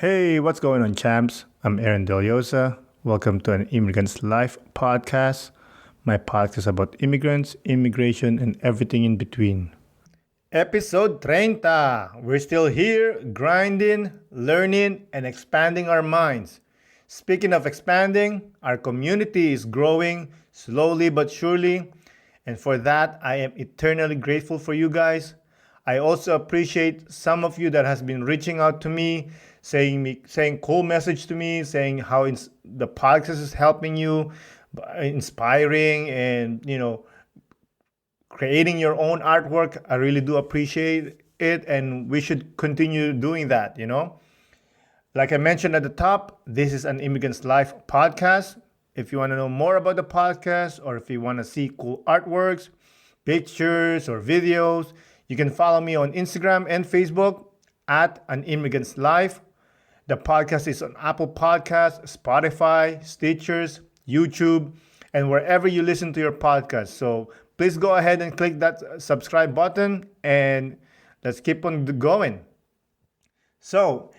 Hey, what's going on, champs? I'm Aaron Deliosa. Welcome to an Immigrant's Life podcast. My podcast about immigrants, immigration, and everything in between. Episode 30. We're still here, grinding, learning, and expanding our minds. Speaking of expanding, our community is growing slowly but surely. And for that, I am eternally grateful for you guys. I also appreciate some of you that has been reaching out to me, saying cool message to me, saying how the podcast is helping you, inspiring, and creating your own artwork. I really do appreciate it, and we should continue doing that. Like I mentioned at the top, this is an Immigrant's Life podcast. If you want to know more about the podcast, or if you want to see cool artworks, pictures, or videos, you can follow me on Instagram and Facebook at An Immigrant's Life. The podcast is on Apple Podcasts, Spotify, Stitchers, YouTube, and wherever you listen to your podcast. So please go ahead and click that subscribe button, and let's keep on going. So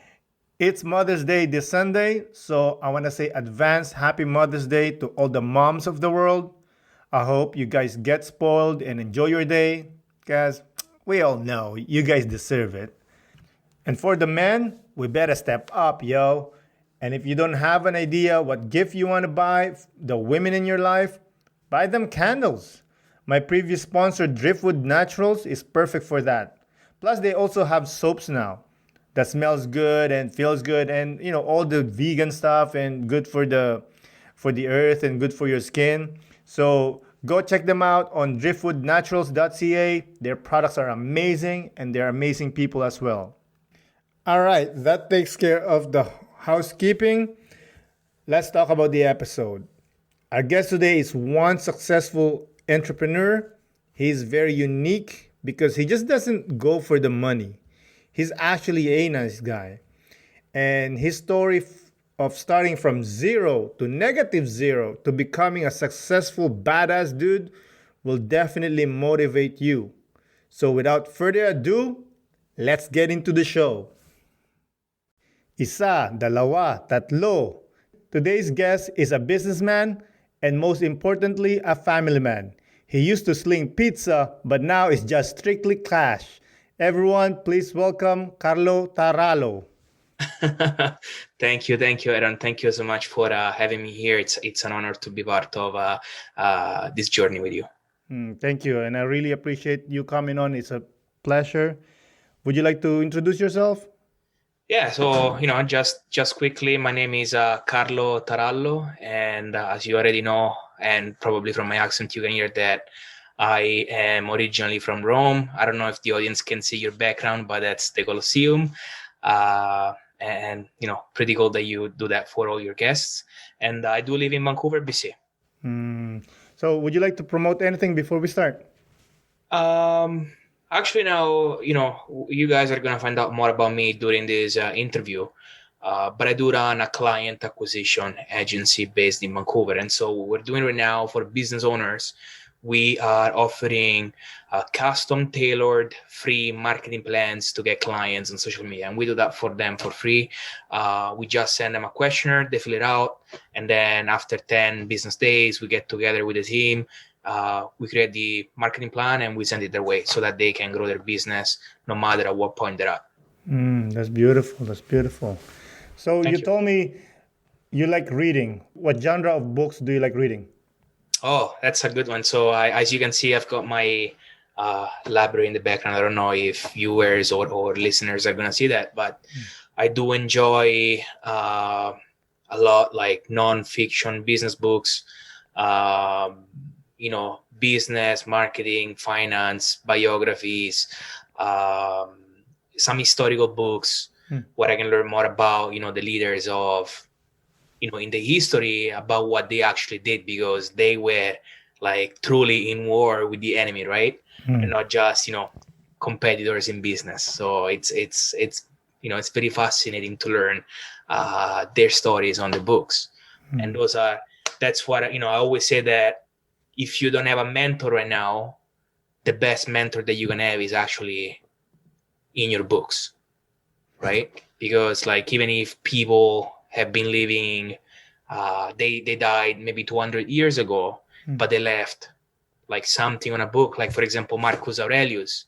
it's Mother's Day this Sunday, so I want to say advance happy Mother's Day to all the moms of the world. I hope you guys get spoiled and enjoy your day, because we all know you guys deserve it. And for the men, we better step up, yo. And if you don't have an idea what gift you want to buy the women in your life, buy them candles. My previous sponsor, Driftwood Naturals, is perfect for that. Plus, they also have soaps now that smells good and feels good, and all the vegan stuff and good for the earth and good for your skin. So go check them out on driftwoodnaturals.ca. Their products are amazing, and they're amazing people as well. All right, that takes care of the housekeeping. Let's talk about the episode. Our guest today is one successful entrepreneur. He's very unique because he just doesn't go for the money. He's actually a nice guy. And his story of starting from zero to -0 to becoming a successful badass dude will definitely motivate you. So without further ado, let's get into the show. Isa, dalawa, tatlo. Today's guest is a businessman and most importantly, a family man. He used to sling pizza, but now it's just strictly cash. Everyone, please welcome Carlo Tarallo. Thank you, Aaron. Thank you so much for having me here. It's an honor to be part of this journey with you. Thank you, and I really appreciate you coming on. It's a pleasure. Would you like to introduce yourself? Yeah, so just quickly, my name is Carlo Tarallo, and as you already know, and probably from my accent, you can hear that I am originally from Rome. I don't know if the audience can see your background, but that's the Colosseum. And pretty cool that you do that for all your guests. And I do live in Vancouver, BC. So would you like to promote anything before we start? Actually, now, you guys are going to find out more about me during this interview. But I do run a client acquisition agency based in Vancouver. And so what we're doing right now for business owners, we are offering custom tailored free marketing plans to get clients on social media. And we do that for them for free. We just send them a questionnaire, they fill it out. And then after 10 business days, we get together with the team. We create the marketing plan and we send it their way so that they can grow their business no matter at what point they're at. That's beautiful. That's beautiful. So you told me you like reading. What genre of books do you like reading? Oh, that's a good one. So as you can see, I've got my library in the background. I don't know if viewers or listeners are going to see that, but I do enjoy a lot like non-fiction business books, business, marketing, finance, biographies, some historical books where I can learn more about, the leaders of, in the history about what they actually did, because they were like truly in war with the enemy, right? And not just, competitors in business. So it's very fascinating to learn their stories on the books. And that's what, I always say that if you don't have a mentor right now, the best mentor that you can have is actually in your books, right? because like even if people have been living, they died maybe 200 years ago, but they left like something on a book, like for example Marcus Aurelius,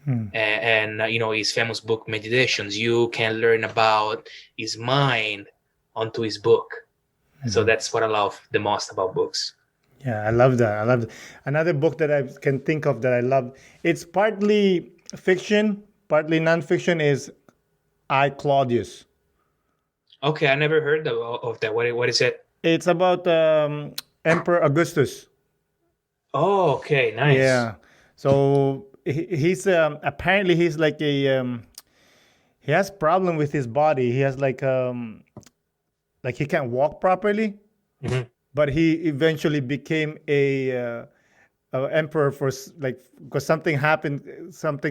and his famous book Meditations. You can learn about his mind onto his book. So that's what I love the most about books. Yeah, I love that. I love that. Another book that I can think of that I love. It's partly fiction, partly nonfiction. Is I, Claudius. Okay, I never heard of that. What is it? It's about Emperor Augustus. Oh, okay, nice. Yeah. So he's apparently he's like he has problem with his body. He has like he can't walk properly, but he eventually became a emperor for like because something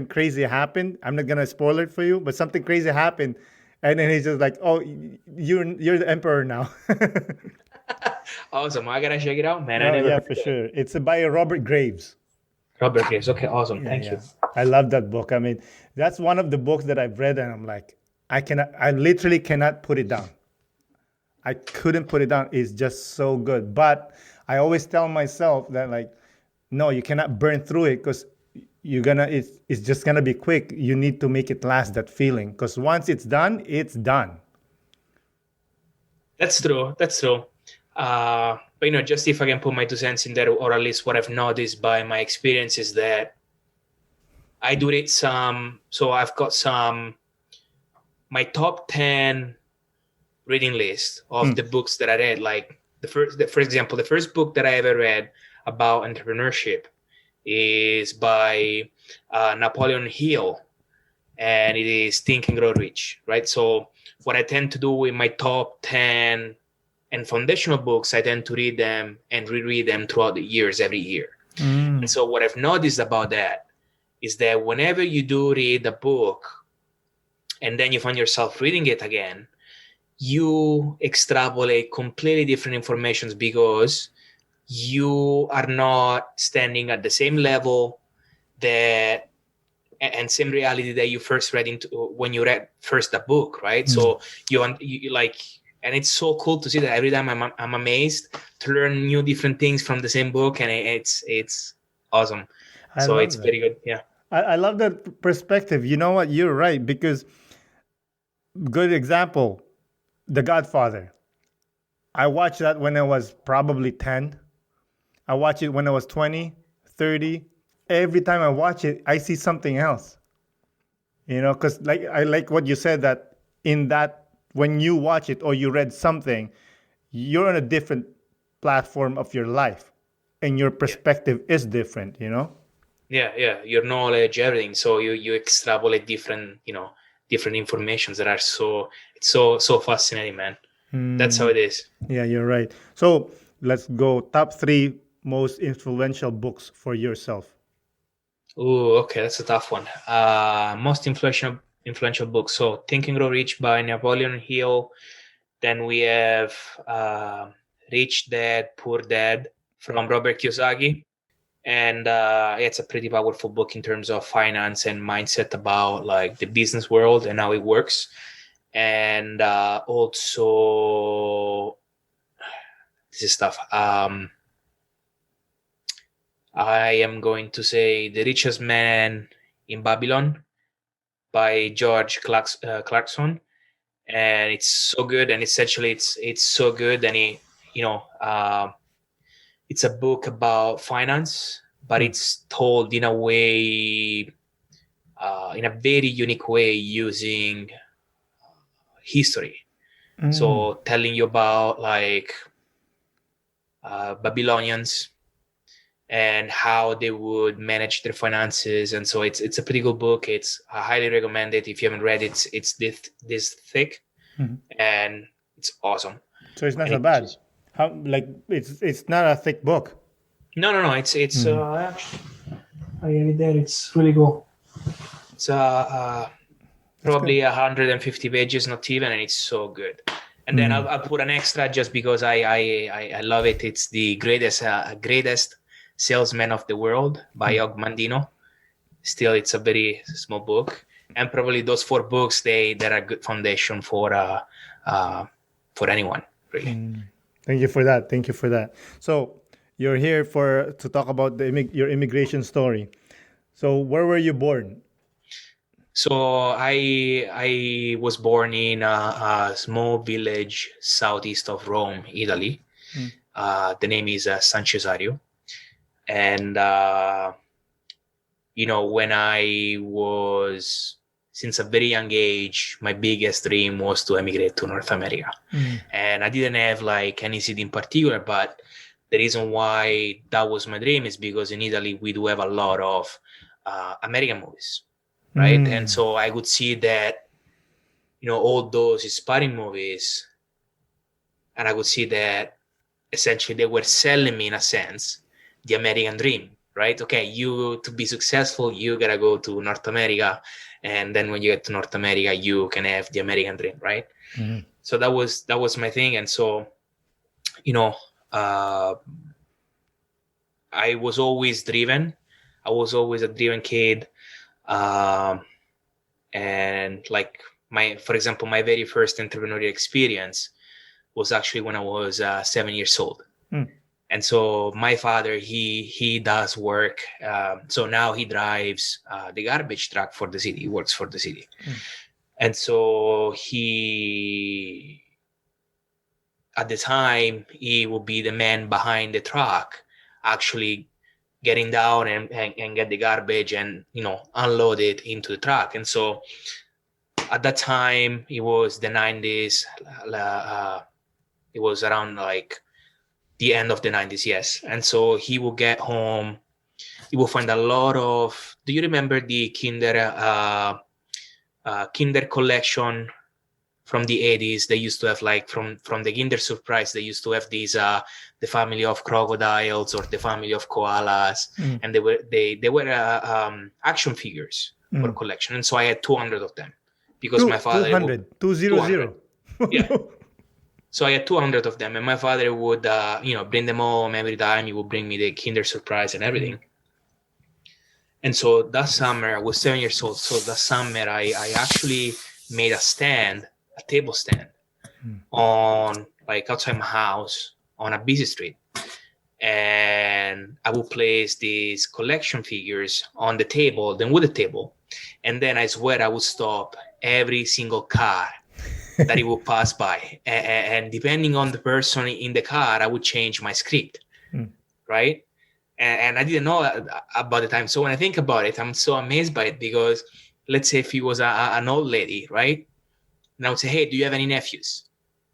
crazy happened. I'm not gonna spoil it for you, but something crazy happened, and then he's just like, oh, you're the emperor now. Awesome. I gotta check it out, man. I Oh never yeah, heard for that. sure. It's by Robert Graves. Robert Graves. Okay, awesome. Yeah, Thank yeah. you. I love that book. I mean, that's one of the books that I've read, and I'm like, I literally cannot put it down. I couldn't put it down. It's just so good. But I always tell myself that like, no, you cannot burn through it because it's just gonna be quick. You need to make it last, that feeling, because once it's done, it's done. That's true. That's true. But just if I can put my 2 cents in there, or at least what I've noticed by my experience is that I do read some. So I've got my top 10 reading list of the books that I read. Like for example, the first book that I ever read about entrepreneurship is by Napoleon Hill, and it is Think and Grow Rich, right? So what I tend to do in my top 10 and foundational books, I tend to read them and reread them throughout the years, every year. And so what I've noticed about that is that whenever you do read a book and then you find yourself reading it again, you extrapolate completely different informations because you are not standing at the same level that and same reality that you first read into when you read first the book, right? So you like, and it's so cool to see that every time I'm amazed to learn new different things from the same book, and it's awesome. I So love it's that. very good. Yeah. I love that perspective. You know what? You're right, because good example, The Godfather. I watched that when I was probably 10. I watched it when I was 20, 30. Every time I watch it, I see something else. Because like I like what you said, that in that when you watch it or you read something, you're on a different platform of your life, and your perspective is different. Yeah, your knowledge, everything. So you extrapolate different informations that are it's so fascinating, man. That's how it is. Yeah, you're right. So let's go top 3 most influential books for yourself. Oh, okay, that's a tough one. Most influential book. So Think and Grow Rich by Napoleon Hill. Then we have Rich Dad Poor Dad from Robert Kiyosaki, and it's a pretty powerful book in terms of finance and mindset about like the business world and how it works. And also this is stuff. I am going to say The Richest Man in Babylon by George Clarkson, and it's so good. And essentially, it's so good. And it's a book about finance, but it's told in a way, in a very unique way, using history. So telling you about like Babylonians and how they would manage their finances. And so it's a pretty good book. I highly recommend it. If you haven't read it, it's this thick, and it's awesome. So it's not And so bad. How like it's not a thick book. No. It's actually, I have it there. It's really cool. It's probably 150 pages, not even, and it's so good. And then I'll put an extra just because I love it. It's the greatest salesman of the world by Og Mandino. Still, it's a very small book. And probably those 4 books, they're a good foundation for anyone, really. Thank you for that. Thank you for that. So you're here to talk about your immigration story. So where were you born? So I was born in a small village southeast of Rome, Italy. The name is San Cesario. And when I was, since a very young age, my biggest dream was to emigrate to North America. And I didn't have like any city in particular, but the reason why that was my dream is because in Italy we do have a lot of American movies, right? And so I would see that, all those inspiring movies, and I would see that essentially they were selling me, in a sense, the American dream, right? Okay, you, to be successful, you gotta go to North America, and then when you get to North America, you can have the American dream, right? So that was my thing. And so, I was always driven. I was always a driven kid. And like for example, my very first entrepreneurial experience was actually when I was 7 years old. And so my father, he does work. So now he drives the garbage truck for the city. He works for the city. And so at the time, he would be the man behind the truck, actually getting down and get the garbage and, unload it into the truck. And so at that time, it was the 90s. It was around like the end of the 90s, yes. And so he will get home. He will find a lot of. Do you remember the Kinder collection from the 80s? They used to have like from the Kinder Surprise. They used to have these the family of crocodiles or the family of koalas, and they were action figures for collection. And so I had 200 of them because my father 200 200. Yeah. So I had 200 of them, and my father would, bring them home every time. He would bring me the Kinder Surprise and everything. And so that summer, I was 7 years old. So that summer, I actually made a table stand, on like outside my house on a busy street. And I would place these collection figures on the table, the wooden table. And then I swear I would stop every single car that it would pass by. And depending on the person in the car, I would change my script, right? And I didn't know about the time. So when I think about it, I'm so amazed by it, because let's say if he was an old lady, right? And I would say, hey, do you have any nephews,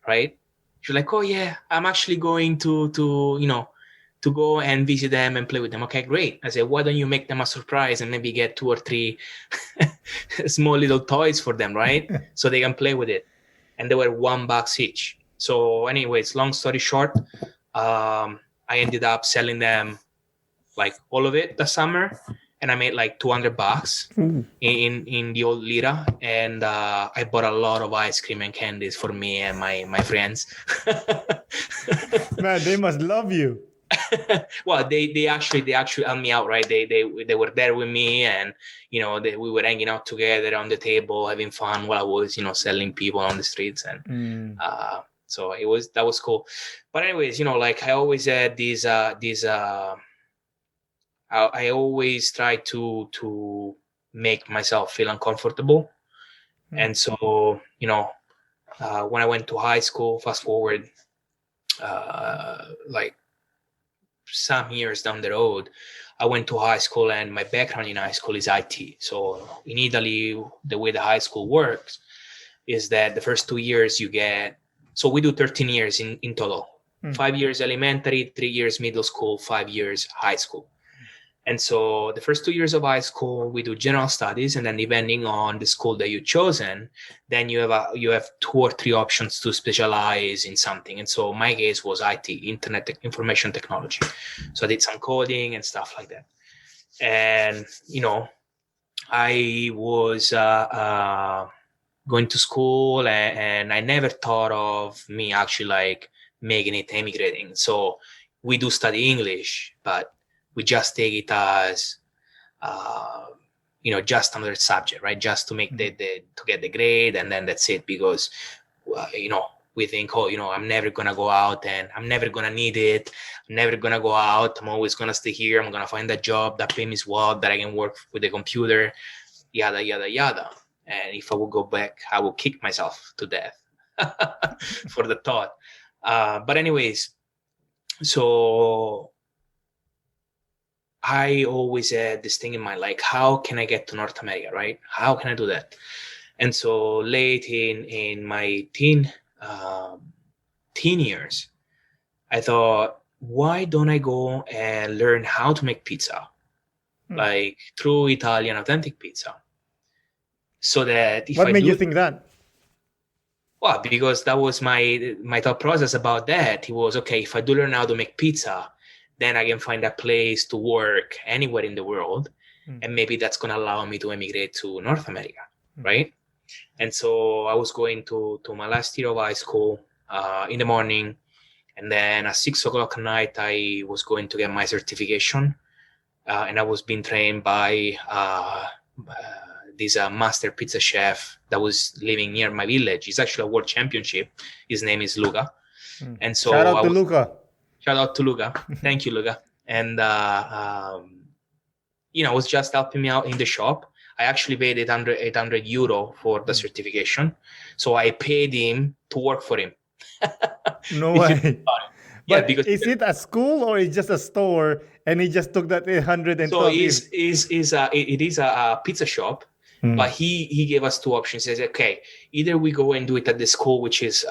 right? She's like, oh yeah, I'm actually going to go and visit them and play with them. Okay, great. I said, why don't you make them a surprise and maybe get 2 or 3 small little toys for them, right? So they can play with it. And they were $1 each. So anyways, long story short, I ended up selling them like all of it that summer, and I made like $200 in the old lira, and I bought a lot of ice cream and candies for me and my friends. Man, they must love you. Well, they actually helped me out, right? They were there with me, and we were hanging out together on the table, having fun while I was selling people on the streets, and so that was cool. But anyways, like I always had these I always try to make myself feel uncomfortable. And so when I went to high school, fast forward like some years down the road, I went to high school, and my background in high school is IT. So in Italy, the way the high school works is that the first 2 years so we do 13 years in total. 5 years elementary, 3 years middle school, 5 years high school. And so the first 2 years of high school, we do general studies, and then depending on the school that you've chosen, then you have 2 or 3 options to specialize in something. And so my case was IT, Internet Information Technology. So I did some coding and stuff like that. And I was going to school, and I never thought of me actually like making it emigrating. So we do study English, but we just take it as just another subject, right? Just to make to get the grade, and then that's it. Because we think, I'm never gonna go out, and I'm never gonna need it. I'm never gonna go out. I'm always gonna stay here. I'm gonna find a job that pays me well, that I can work with the computer, yada yada yada. And if I would go back, I would kick myself to death for the thought. But anyways, so I always had this thing in mind, like, how can I get to North America, right? How can I do that? And so late in my teen years, I thought, why don't I go and learn how to make pizza, like true Italian authentic pizza? So that if what made you think that? Well, because that was my thought process about that. It was, okay, if I do learn how to make pizza, then I can find a place to work anywhere in the world, and maybe that's going to allow me to emigrate to North America, right? And so I was going to my last year of high school in the morning, and then at 6 o'clock at night, I was going to get my certification, and I was being trained by this master pizza chef that was living near my village. He's actually a world championship. His name is Luca. And so shout out to Luca. Shout out to Luca. Thank you, Luca. And was just helping me out in the shop. I actually paid 800 euro for the certification. So I paid him to work for him. No way. Yeah, but because is it a school or is just a store, and he just took that 800 and so it is a pizza shop, but he gave us two options. He says, okay, either we go and do it at the school, which is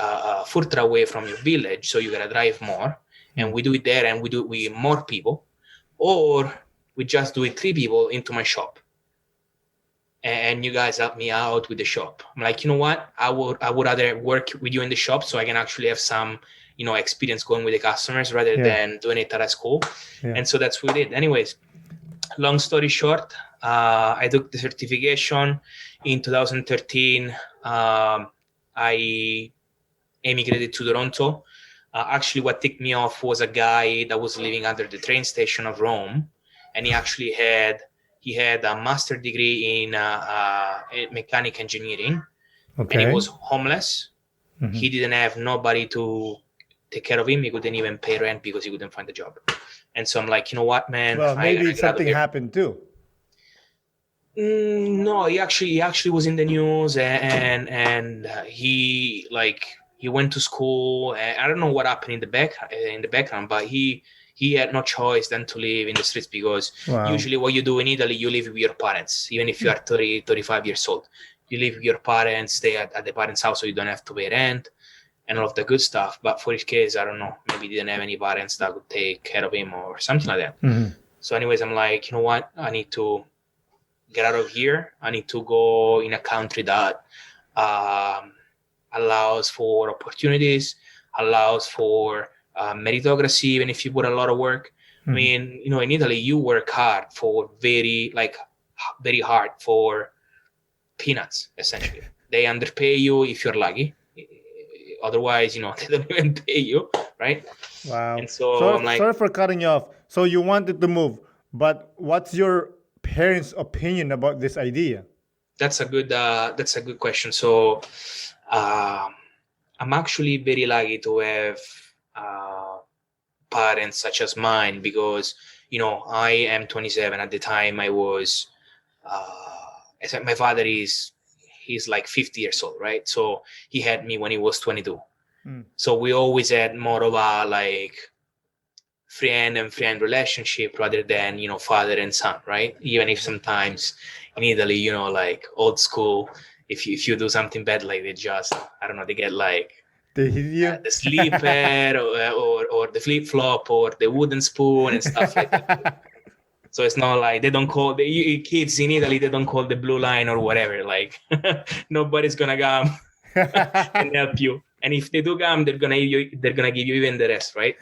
further away from your village, so you gotta drive more, and we do it there, and we do it with more people, or we just do it 3 people into my shop, and you guys help me out with the shop. I'm like, you know what? I would rather work with you in the shop, so I can actually have some experience going with the customers rather than doing it at a school. And so that's what we did. Anyways, long story short, I took the certification in 2013. I emigrated to Toronto. Actually, what ticked me off was a guy that was living under the train station of Rome, and he actually had a master's degree in mechanic engineering, and he was homeless. He didn't have nobody to take care of him. He couldn't even pay rent because he couldn't find a job. And so I'm like, you know what, man? Well, maybe something happened too. No, he actually was in the news, and he went to school. And I don't know what happened in the background, but he had no choice than to live in the streets, because usually what you do in Italy, you live with your parents, even if you are 30, 35 years old. You live with your parents, stay at the parents' house, so you don't have to pay rent and all of the good stuff. But for his case, I don't know, maybe he didn't have any parents that could take care of him or something like that. So anyways, I'm like, you know what? I need to get out of here. I need to go in a country that allows for opportunities, allows for meritocracy, even if you put a lot of work. I mean, in Italy, you work hard for very hard for peanuts, essentially. They underpay you if you're lucky. Otherwise, they don't even pay you, right? Wow. And so I'm like, sorry for cutting you off. So you wanted to move, but what's your parents' opinion about this idea? That's a good question. So I'm actually very lucky to have parents such as mine, because I am 27. At the time I was my father he's like 50 years old, right? So he had me when he was 22. So we always had more of a friend and friend relationship rather than father and son, right? Even if sometimes in Italy, old school, if you do something bad, they just, I don't know, they get they hit you? The sleeper or the flip flop or the wooden spoon and stuff like that. So it's not like they don't call the kids in Italy, they don't call the blue line or whatever. Nobody's gonna come and help you. And if they do come, they're gonna give you even the rest, right?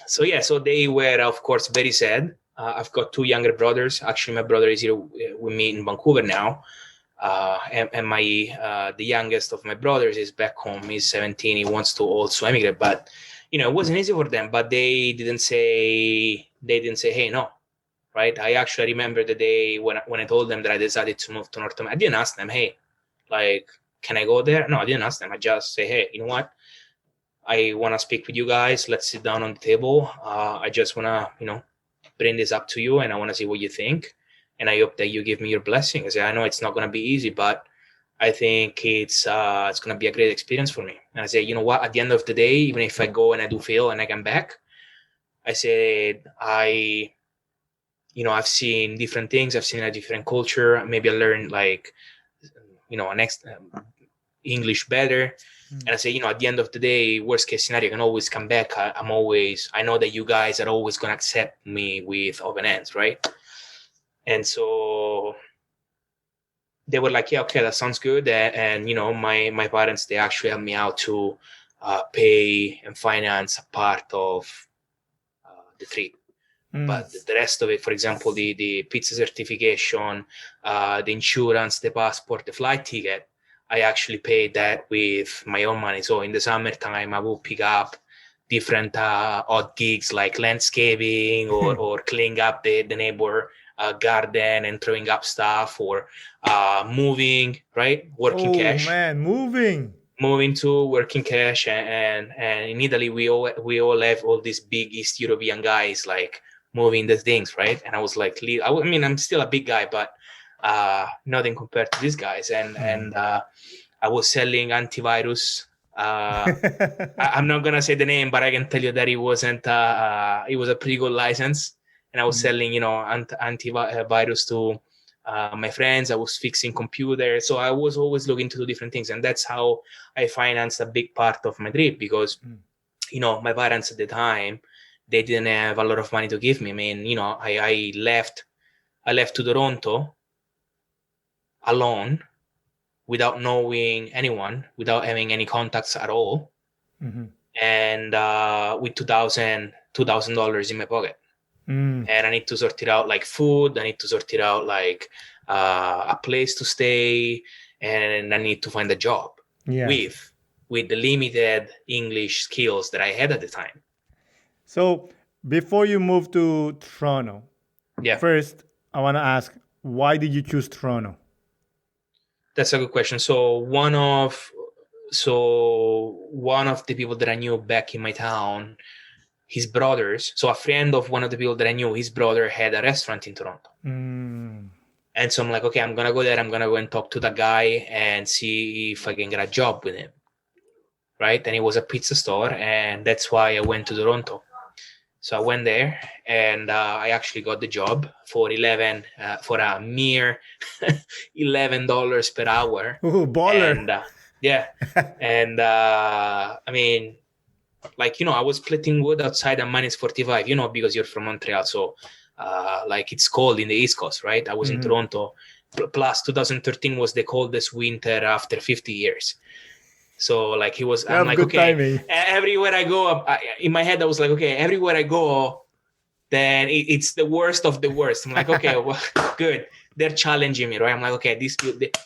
So they were, of course, very sad. I've got 2 younger brothers. Actually, my brother is here with me in Vancouver now. And my the youngest of my brothers is back home. He's 17. He wants to also emigrate, but it wasn't easy for them. But they didn't say, hey, no, right? I actually remember the day when I told them that I decided to move to North America. I didn't ask them, hey, like, can I go there? No, I didn't ask them. I just say, hey, you know what? I want to speak with you guys. Let's sit down on the table. I just want to, bring this up to you, and I want to see what you think. And I hope that you give me your blessing. I say, I know it's not going to be easy, but I think it's going to be a great experience for me. And I say, you know what? At the end of the day, even if I go and I do fail and I come back, I said, I've seen different things. I've seen a different culture. Maybe I learned next English better. And I say, at the end of the day, worst case scenario, I can always come back. I know that you guys are always going to accept me with open hands, right? And so they were like, yeah, okay, that sounds good. And my parents, they actually helped me out to pay and finance a part of the trip. But the rest of it, for example, the pizza certification, the insurance, the passport, the flight ticket, I actually paid that with my own money. So in the summertime, I will pick up different odd gigs like landscaping or cleaning up the neighbor garden and throwing up stuff, or moving, right? Working cash. Oh man, Moving to working cash. And in Italy, we all have all these big East European guys like moving the things, right? And I was like, I'm still a big guy, but nothing compared to these guys. And I was selling antivirus. I'm not gonna say the name, but I can tell you that it wasn't. It was a pretty good license, and I was selling, antivirus to my friends. I was fixing computers, so I was always looking to do different things, and that's how I financed a big part of my trip. Because, my parents at the time, they didn't have a lot of money to give me. I mean, I left to Toronto alone, without knowing anyone, without having any contacts at all, and with $2,000 in my pocket. And I need to sort it out like food. I need to sort it out like a place to stay, and I need to find a job with the limited English skills that I had at the time. So before you moved to Toronto, first I want to ask, why did you choose Toronto? That's a good question. So one of the people that I knew back in my town, his brothers, so a friend of one of the people that I knew, his brother had a restaurant in Toronto. And so I'm like, okay, I'm going to go there. I'm going to go and talk to the guy and see if I can get a job with him. Right. And it was a pizza store. And that's why I went to Toronto. So I went there, and I actually got the job for for a mere $11 per hour. Ooh, baller. And and I mean, like, I was splitting wood outside at -45, because you're from Montreal. So like, it's cold in the East Coast, right? I was in Toronto. Plus 2013 was the coldest winter after 50 years. So like, I'm like, okay, timing. Everywhere I go, in my head, I was like, okay, everywhere I go, then it's the worst of the worst. I'm like, okay, well, good. They're challenging me, right? I'm like, okay,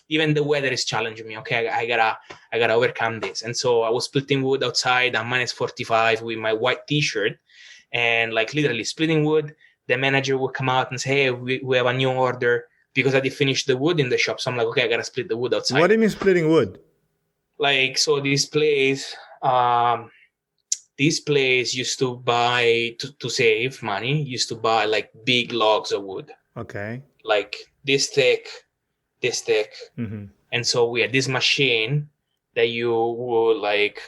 even the weather is challenging me. Okay, I gotta overcome this. And so I was splitting wood outside at -45 with my white T-shirt, and like literally splitting wood. The manager would come out and say, hey, we have a new order, because I did finish the wood in the shop. So I'm like, okay, I gotta split the wood outside. What do you mean splitting wood? Like, so this place used to buy, to save money, used to buy like big logs of wood. Okay. Like this thick. And so we had this machine that you would like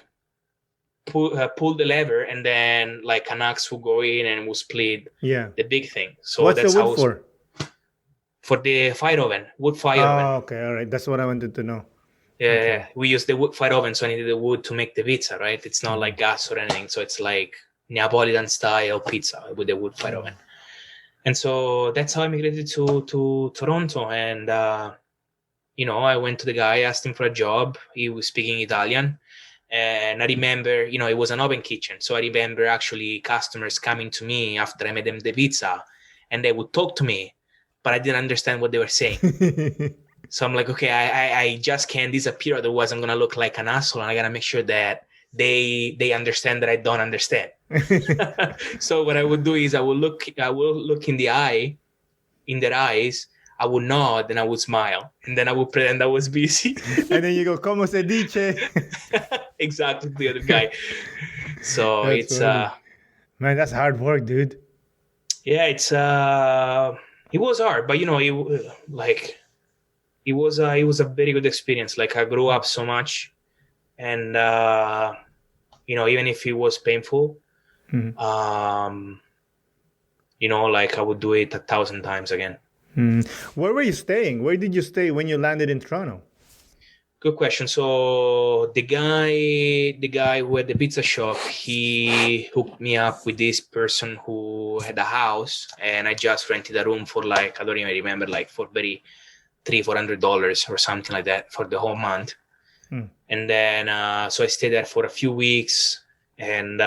pull the lever, and then like an axe will go in and will split the big thing. So what's the wood for? For the fire oven, wood fire oven. Oh, okay, all right. That's what I wanted to know. Yeah, we use the wood fire oven, so I needed the wood to make the pizza, right? It's not like gas or anything, so it's like Neapolitan style pizza with the wood fire oven. And so that's how I migrated to Toronto. And I went to the guy, asked him for a job. He was speaking Italian, and I remember, it was an open kitchen, so I remember actually customers coming to me after I made them the pizza, and they would talk to me, but I didn't understand what they were saying. So I'm like, okay, I just can't disappear. Otherwise, I'm going to look like an asshole. And I got to make sure that they understand that I don't understand. So what I would do is I will look in the eye in their eyes, I would nod and I would smile, and then I would pretend I was busy. And then you go, "Como se dice?" Exactly, the other guy. So That's it's funny. Man, that's hard work, dude. yeah, it's it was hard, but it was a very good experience. Like, I grew up so much, and even if it was painful, Mhm. like, I would do it 1,000 times again. Where were you staying? Where did you stay when you landed in Toronto? Good question. So the guy who had the pizza shop, he hooked me up with this person who had a house, and I just rented a room for, like, I don't even remember, like, for very $300-400 or something like that for the whole month. Hmm. And then so I stayed there for a few weeks, and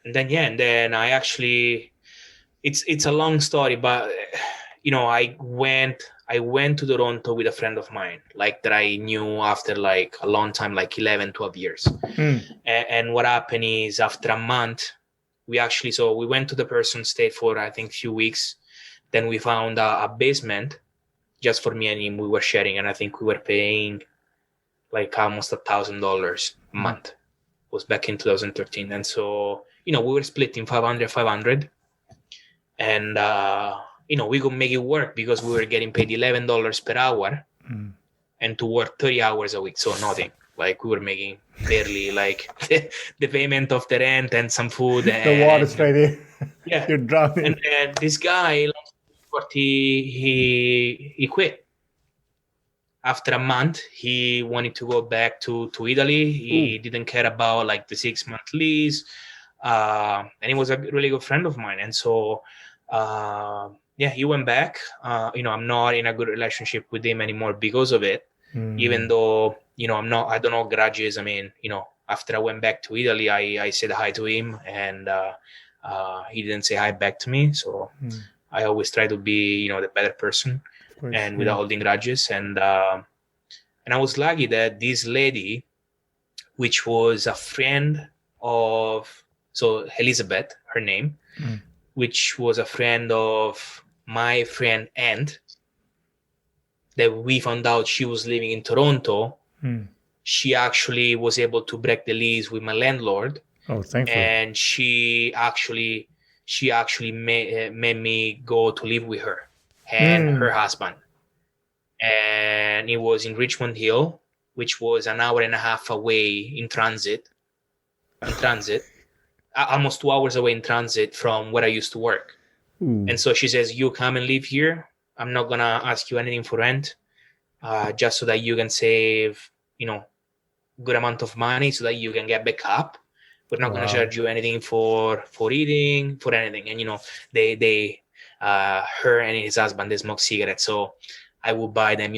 then I actually, it's a long story, but I went to Toronto with a friend of mine, like, that I knew after, like, a long time, like 11, 12 years. And what happened is, after a month, we went to the person, stayed for, I think, a few weeks. Then we found a basement just for me and him. We were sharing, and I think we were paying like almost $1,000 a month. It was back in 2013. And so, we were splitting 500, and we could make it work because we were getting paid $11 per hour, and to work 30 hours a week. So nothing. Like, we were making barely, like, the payment of the rent and some food. The water's right there. Yeah. You're drowning. And then this guy, he quit. After a month, he wanted to go back to Italy. He didn't care about, like, the 6-month lease. And he was a really good friend of mine. And so, he went back. I'm not in a good relationship with him anymore because of it. Even though, I don't know grudges. I mean, after I went back to Italy, I said hi to him, and he didn't say hi back to me. So I always try to be, the better person, and without holding grudges. And I was lucky that this lady, which was a friend of, so Elizabeth, her name, which was a friend of my friend Aunt, that we found out she was living in Toronto. She actually was able to break the lease with my landlord. Oh, thankfully. And she actually made me go to live with her and her husband. And it was in Richmond Hill, which was an hour and a half away in transit, almost 2 hours away in transit from where I used to work. And so she says, "You come and live here. I'm not gonna ask you anything for rent, just so that you can save, good amount of money so that you can get back up. We're not going to charge you anything for eating, for anything." And her and his husband, they smoke cigarettes, so I would buy them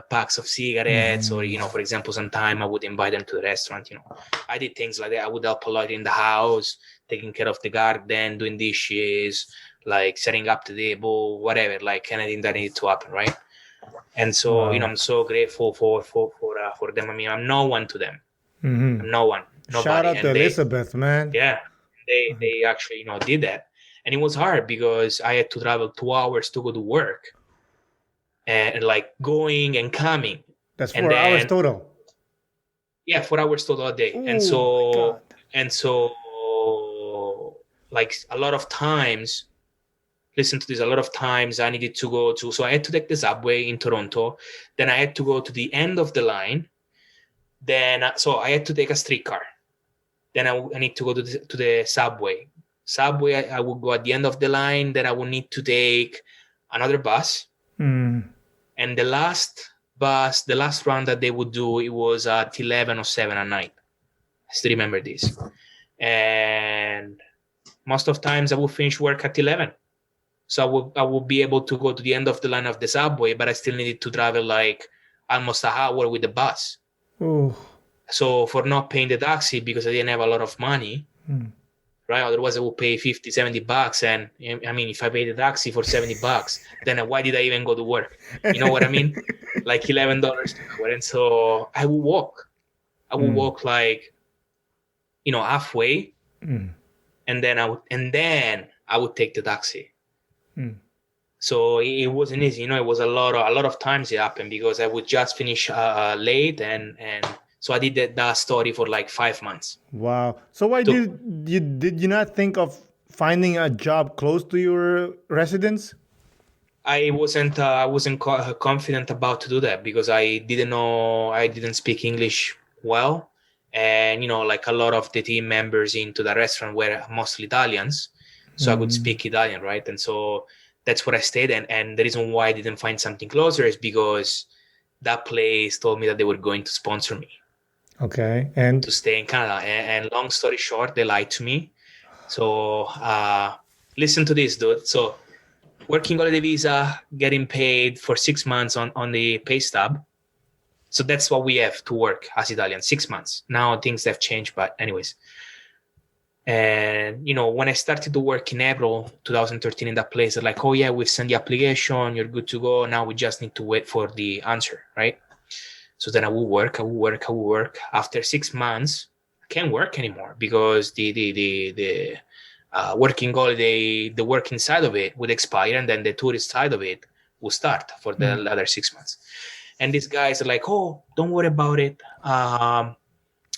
packs of cigarettes, or for example, sometime I would invite them to the restaurant. I did things like that. I would help a lot in the house, taking care of the garden, doing dishes, like setting up the table, whatever, like anything that needed to happen, right? And so I'm so grateful for them. I mean, I'm no one to them. I'm no one. Nobody. Shout out And to Elizabeth, man. Yeah, they actually did that, and it was hard because I had to travel 2 hours to go to work, and like going and coming. That's 4 hours total. Yeah, 4 hours total a day. And so like a lot of times, listen to this, a lot of times I needed to go to, so I had to take the subway in Toronto, then I had to go to the end of the line, then so I had to take a streetcar, then I need to go to the subway. I would go at the end of the line, then I would need to take another bus. And the last run that they would do, it was at 11 or 7 at night. I still remember this. And most of times I would finish work at 11. So I would be able to go to the end of the line of the subway, but I still needed to travel like almost an hour with the bus. So for not paying the taxi, because I didn't have a lot of money, right? Otherwise I would pay $50-$70. And I mean, if I pay the taxi for $70, then why did I even go to work? You know what I mean? Like $11 an hour. And so I would walk. Like, halfway. And then I would take the taxi. So it wasn't easy, it was a lot of times it happened because I would just finish late, and so I did that story for like 5 months. Wow. So why Took did you not think of finding a job close to your residence? I wasn't confident about to do that because I didn't speak English well, and like a lot of the team members into the restaurant were mostly Italians, so I could speak Italian, right? And so that's what I stayed in. And the reason why I didn't find something closer is because that place told me that they were going to sponsor me Okay. And to stay in Canada. And long story short, they lied to me. So listen to this, dude. So working holiday visa, getting paid for 6 months on the pay stub. So that's what we have to work as Italians, 6 months. Now things have changed, but anyways. And, when I started to work in April 2013 in that place, they're like, oh yeah, we've sent the application, you're good to go. Now we just need to wait for the answer, right? So then I will work. After 6 months, I can't work anymore because the working holiday, the working side of it would expire, and then the tourist side of it will start for the other 6 months. And these guys are like, oh, don't worry about it.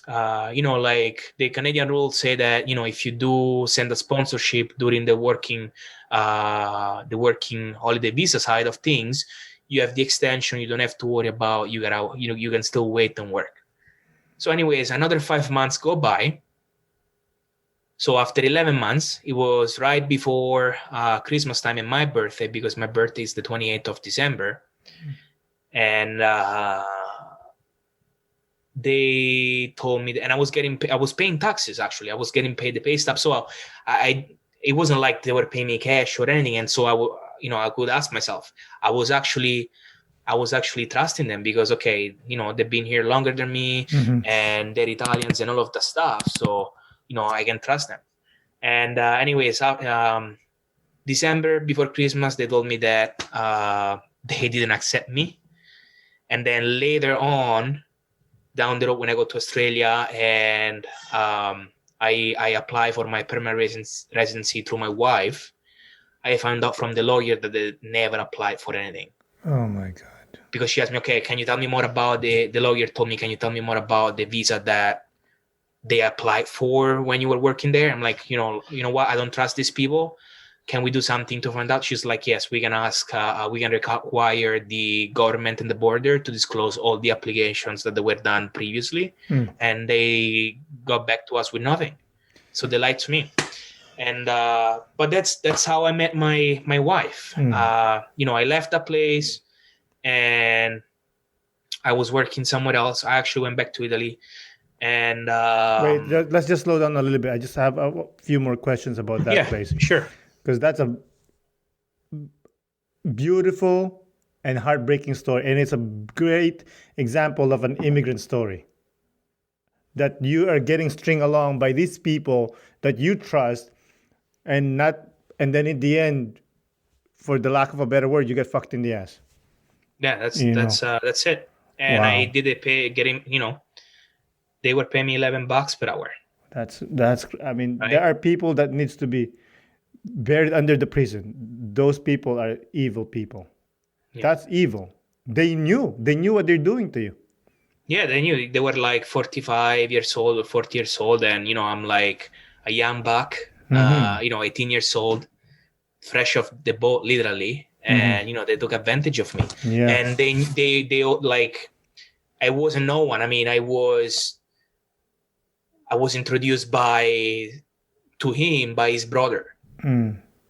Like the Canadian rules say that, if you do send a sponsorship during the working holiday visa side of things, you have the extension. You don't have to worry about, you can still wait and work. So anyways, another 5 months go by. So after 11 months, it was right before Christmas time and my birthday, because my birthday is the 28th of December. And they told me that, and I was paying taxes, actually. I was getting paid the pay stub. So it wasn't like they were paying me cash or anything. And so I could ask myself, I was actually trusting them because, okay, they've been here longer than me, and they're Italians and all of the stuff. So, I can trust them. And anyways, December before Christmas, they told me that they didn't accept me. And then later on, down the road, when I go to Australia and I apply for my permanent residency through my wife, I found out from the lawyer that they never applied for anything. Oh my God. Because she asked me, okay, can you tell me more about the lawyer told me, can you tell me more about the visa that they applied for when you were working there? I'm like, you know what? I don't trust these people. Can we do something to find out? She's like, yes, we can ask, we can require the government and the border to disclose all the applications that they were done previously. And they got back to us with nothing. So they lied to me. And, but that's how I met my wife. I left that place and I was working somewhere else. I actually went back to Italy. And wait, let's just slow down a little bit. I just have a few more questions about that place. Sure. Because that's a beautiful and heartbreaking story, and it's a great example of an immigrant story. That you are getting string along by these people that you trust, and then in the end, for the lack of a better word, you get fucked in the ass. Yeah, that's it. And Wow. I did it they were paying me $11 per hour. That's right? There are people that needs to be buried under the prison. Those people are evil people. Yeah. That's evil. They knew what they're doing to you. Yeah, they knew. They were like 45 years old or 40 years old, and I'm like a young buck, 18 years old, fresh off the boat, literally, and they took advantage of me. Yeah. And they like, I wasn't no one. I mean, I was introduced to him by his brother.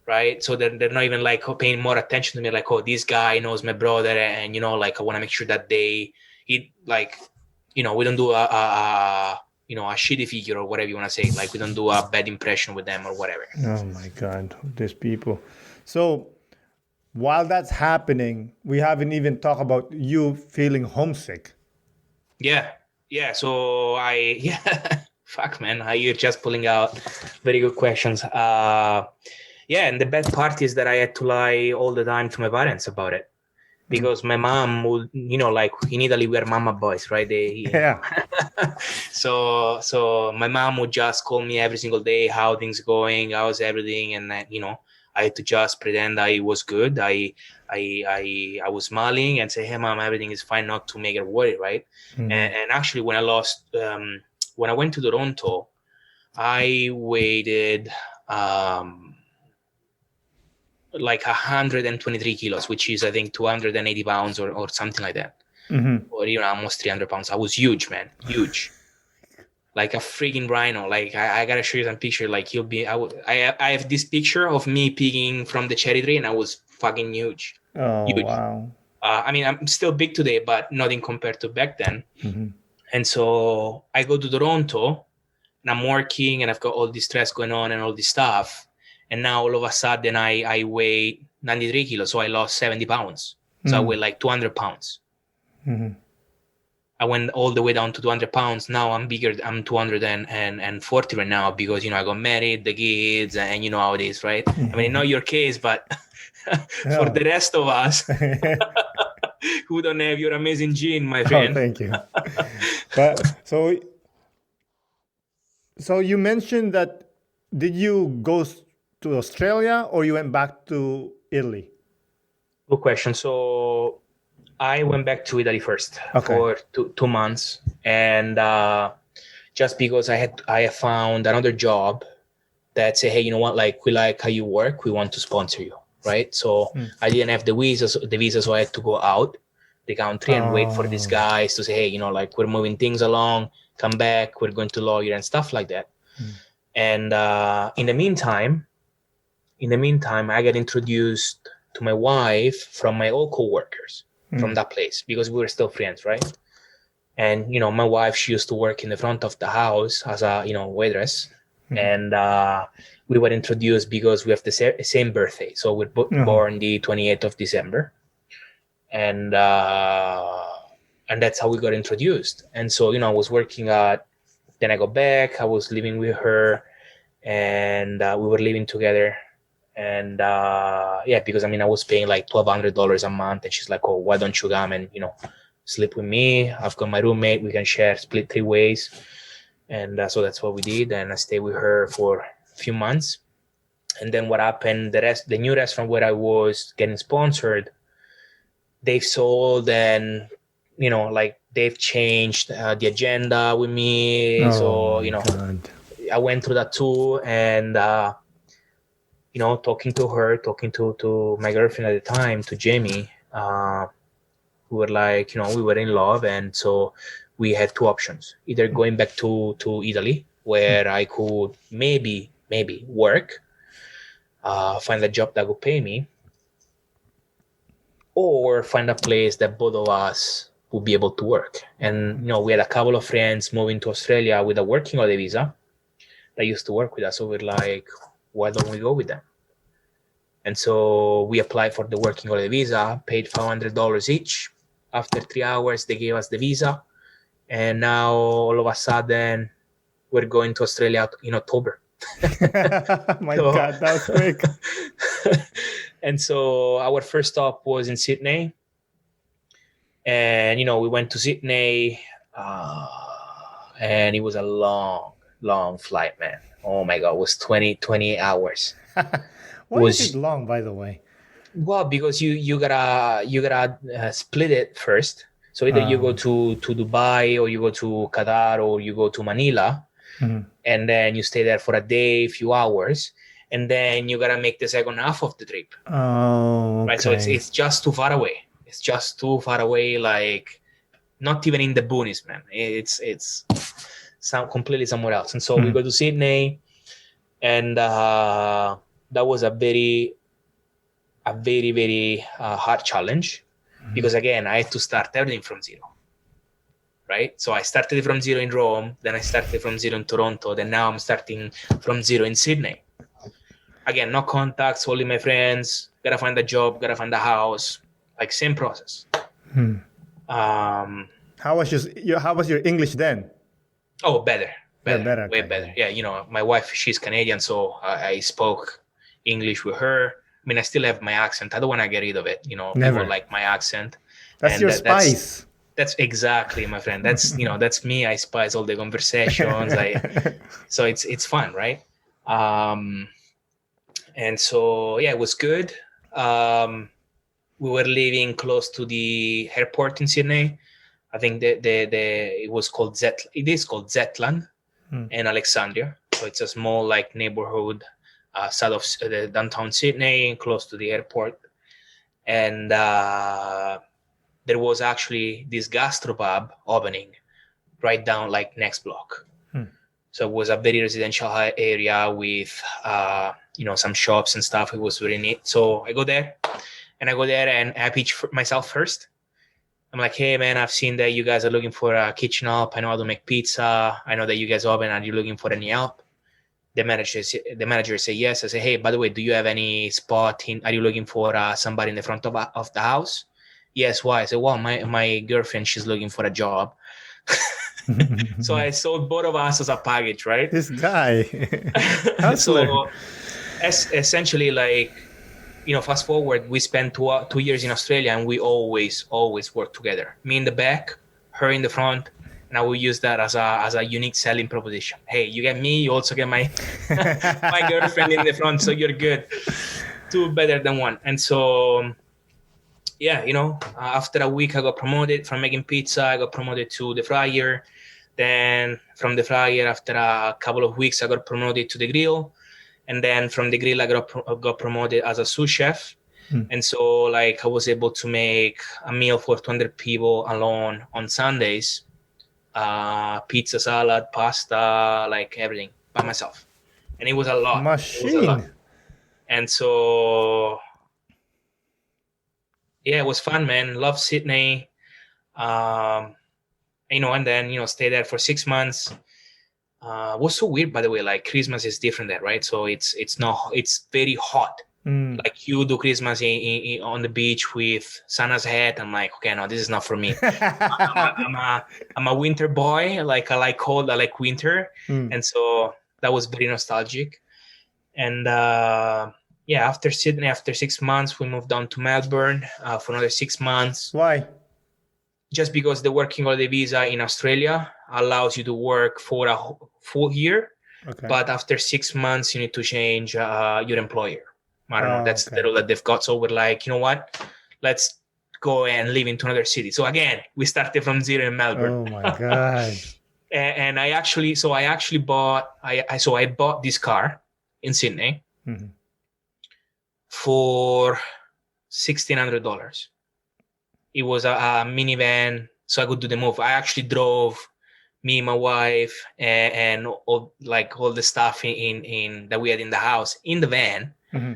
Right? So they're not even like paying more attention to me, like, oh, this guy knows my brother, and like I want to make sure that we don't do a shitty figure or whatever you want to say, like we don't do a bad impression with them or whatever. Oh my God, these people. So while that's happening, we haven't even talked about you feeling homesick. Yeah. So fuck, man, you're just pulling out very good questions. And the bad part is that I had to lie all the time to my parents about it, because my mom would, like in Italy, we're mama boys, right? Yeah. So my mom would just call me every single day, how things going, how's everything, and then I had to just pretend I was good. I was smiling and say, "Hey, mom, everything is fine," not to make her worry, right? And actually, when I went to Toronto, I weighed like 123 kilos, which is I think 280 pounds or something like that, or almost 300 pounds. I was huge, man, huge. Like a freaking rhino. Like I gotta show you some picture. Like you'll be. I have this picture of me picking from the cherry tree, and I was fucking huge. Oh, Huge. wow. I mean, I'm still big today, but nothing compared to back then. And so I go to Toronto, and I'm working, and I've got all this stress going on and all this stuff. And now all of a sudden, I weigh 93 kilos, so I lost 70 pounds. So I weigh like 200 pounds. I went all the way down to 200 pounds. Now I'm bigger. I'm 240 right now because, I got married, the kids, and you know how it is, right? I mean, not your case, but for the rest of us who don't have your amazing gene, my friend. Oh, thank you. But so you mentioned that did you go to Australia or you went back to Italy? Good question. So I went back to Italy first for 2 months, and just because I found another job that said, hey, you know what? Like, we like how you work. We want to sponsor you, right? So I didn't have the visa, so I had to go out the country and wait for these guys to say, hey, like, we're moving things along. Come back. We're going to lawyer and stuff like that. And in the meantime, I got introduced to my wife from my old co-workers from that place because we were still friends, right? And my wife, she used to work in the front of the house as a waitress, and we were introduced because we have the same birthday. So we're born the 28th of December, and that's how we got introduced. And so I was working then I got back. I was living with her, and we were living together. And because I was paying like $1,200 a month, and she's like, "Oh, why don't you come and sleep with me? I've got my roommate. We can split 3 ways." And so that's what we did. And I stayed with her for a few months. And then what happened? The new restaurant where I was getting sponsored, they've sold, and like they've changed the agenda with me. God. I went through that too, and talking to my girlfriend at the time, to Jamie, we were like, we were in love. And so we had 2 options: either going back to Italy, where I could maybe work, find a job that would pay me, or find a place that both of us would be able to work. And, we had a couple of friends moving to Australia with a working holiday visa that used to work with us. So we're like, why don't we go with them? And so we applied for the working holiday visa, paid $500 each. After 3 hours, they gave us the visa. And now all of a sudden, we're going to Australia in October. God, that was quick. And so our first stop was in Sydney. And, we went to Sydney, and it was a long flight, man. Oh my God, it was 28 hours. Why is it long, by the way? Well, because you gotta split it first. So either you go to Dubai, or you go to Qatar, or you go to Manila, and then you stay there for a day, few hours, and then you gotta make the second half of the trip. Oh, okay. Right. So it's just too far away. It's just too far away. Like, not even in the boonies, man. It's completely somewhere else. And so we go to Sydney, and that was a very hard challenge, because again, I had to start everything from zero, right? So I started from zero in Rome, then I started from zero in Toronto, then now I'm starting from zero in Sydney. Again, no contacts, only my friends, gotta find a job, gotta find a house, like same process. How was your English then? Oh, better, Better, way okay. better. Yeah, my wife, she's Canadian, so I spoke English with her. I mean, I still have my accent. I don't want to get rid of it. Never. People like my accent. That's your spice. That's exactly, my friend. That's that's me. I spice all the conversations. So it's fun, right? And so, yeah, it was good. We were living close to the airport in Sydney. I think it was called it is called Zetland in Alexandria. So it's a small like neighborhood south of the downtown Sydney, close to the airport. And there was actually this gastropub opening right down like next block. So it was a very residential area with some shops and stuff. It was very neat. So I go there and I pitch myself first. I'm like, hey man, I've seen that you guys are looking for a kitchen help. I know how to make pizza. I know that you guys open. Are you looking for any help? The manager say yes. I say, hey, by the way, do you have any spot are you looking for somebody in the front of the house? Yes. Why? I say, well, my girlfriend, she's looking for a job. So I sold both of us as a package, right? This guy, hustler. So essentially, like, fast forward, we spent 2 years in Australia, and we always work together. Me in the back, her in the front, and I will use that as a unique selling proposition. Hey, you get me, you also get my my girlfriend in the front, so you're good. Two better than one. And so, yeah, after a week, I got promoted from making pizza. I got promoted to the fryer. Then from the fryer, after a couple of weeks, I got promoted to the grill. And then from the grill, I got promoted as a sous chef. And so, like, I was able to make a meal for 200 people alone on Sundays. Pizza, salad, pasta, like everything by myself. And it was a lot. Machine. And so, yeah, it was fun, man. Love Sydney. And then, stay there for 6 months. What's so weird, by the way, like Christmas is different there, right? So it's very hot. Like you do Christmas on the beach with Santa's hat. I'm like, okay, no, this is not for me. I'm a winter boy. Like I like cold, I like winter. And so that was very nostalgic. And after Sydney, after 6 months, we moved down to Melbourne for another 6 months. Why? Just because the working holiday visa in Australia allows you to work for a full year. Okay. But after 6 months, you need to change your employer. I don't know. That's the rule that they've got. So we're like, you know what? Let's go and live into another city. So again, we started from zero in Melbourne. Oh my God. And I bought this car in Sydney for $1,600. It was a minivan, so I could do the move. I actually drove, me, my wife, and all the stuff in that we had in the house in the van.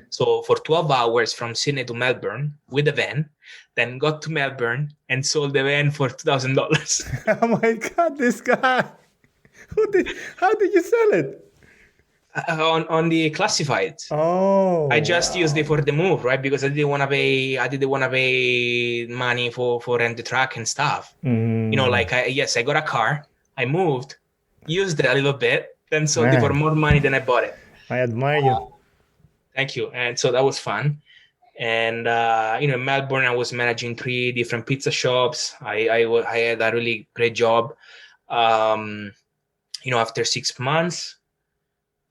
So for 12 hours from Sydney to Melbourne with the van, then got to Melbourne and sold the van for $2,000. Oh my God, this guy! How did you sell it? On the classifieds. Oh, I just used it for the move, right? Because I didn't want to pay money for rent the truck and stuff. I got a car, I moved, used it a little bit, then sold it for more money than I bought it. I admire you. Thank you. And so that was fun. And in Melbourne, I was managing 3 different pizza shops. I had a really great job. After 6 months,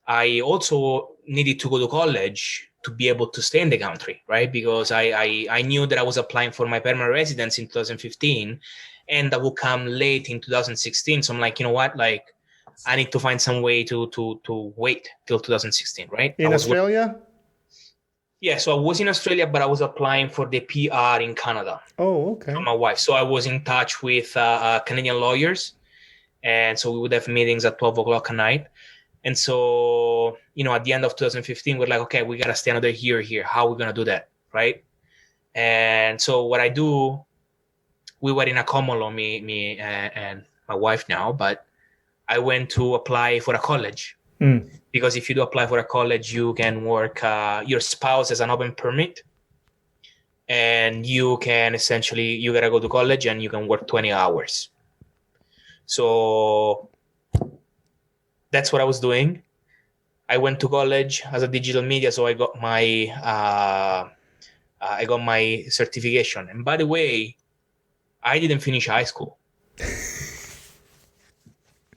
I also needed to go to college to be able to stay in the country, right? Because I knew that I was applying for my permanent residence in 2015, and that would come late in 2016. So I'm like, you know what? Like, I need to find some way to wait till 2016, right? In Australia? Yeah, so I was in Australia, but I was applying for the PR in Canada. Oh, okay. For my wife. So I was in touch with Canadian lawyers, and so we would have meetings at 12 o'clock at night. And so, at the end of 2015, we're like, okay, we got to stay another year here. How are we going to do that, right? And so what I do, we were in a common law, me and my wife now, but I went to apply for a college. Because if you do apply for a college, you can work, your spouse has an open permit, and you can essentially, you got to go to college and you can work 20 hours. So that's what I was doing. I went to college as a digital media, so I got my certification. And by the way, I didn't finish high school.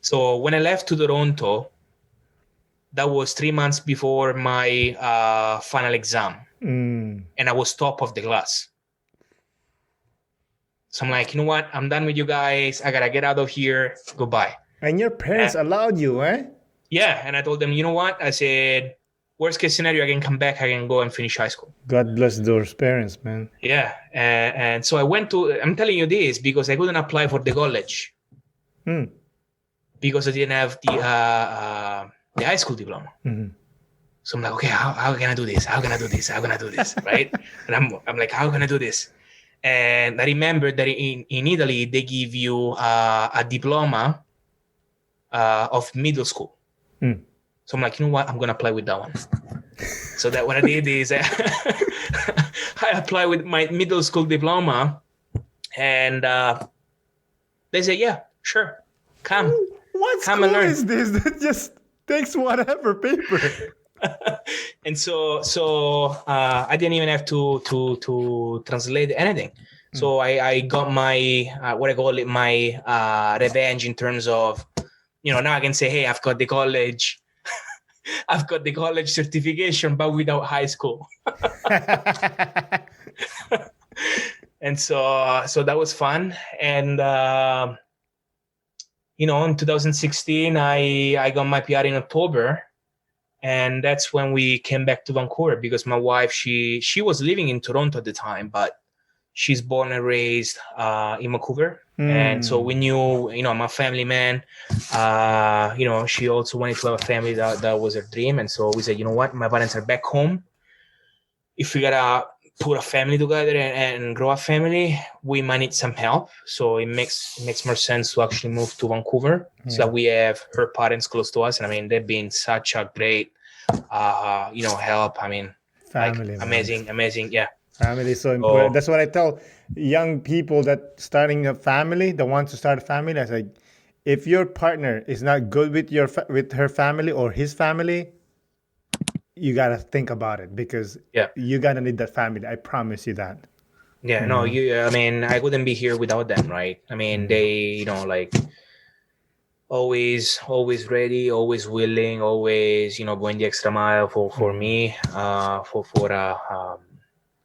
So when I left to Toronto, that was 3 months before my final exam. And I was top of the class. So I'm like, you know what? I'm done with you guys. I gotta get out of here. Goodbye. And your parents allowed you, eh? Yeah. And I told them, you know what? I said, worst case scenario, I can come back. I can go and finish high school. God bless those parents, man. Yeah. And so I went I'm telling you this because I couldn't apply for the college. Because I didn't have the high school diploma. So I'm like, okay, how can I do this? How can I do this? How can I do this? Right? And I'm like, how can I do this? And I remember that in Italy, they give you a diploma of middle school. So I'm like, you know what? I'm going to apply with that one. So that what I did is I applied with my middle school diploma. And they said, yeah, sure. Come. What come school and learn. is this that just takes whatever paper? And so I didn't even have to translate anything. So I got my what I call it, my revenge in terms of, now I can say, hey, I've got the college, I've got the college certification, but without high school. And so that was fun. And in 2016, I got my PR in October. And that's when we came back to Vancouver because my wife, she was living in Toronto at the time, but she's born and raised in Vancouver. And so we knew, I'm a family man. She also wanted to have a family. That was her dream. And so we said, you know what? My parents are back home. If we gotta put a family together and grow a family, we might need some help. So it makes more sense to actually move to Vancouver so that we have her parents close to us. And I mean, they've been such a great, help. I mean, family, like, amazing. Yeah. Family is so important. That's what I tell young people that starting a family, that want to start a family. I say, if your partner is not good with her family or his family, you gotta think about it because you gotta need that family. I promise you that. Yeah, no, I mean, I wouldn't be here without them, right? I mean, they, like, always ready, always willing, always, going the extra mile for me, for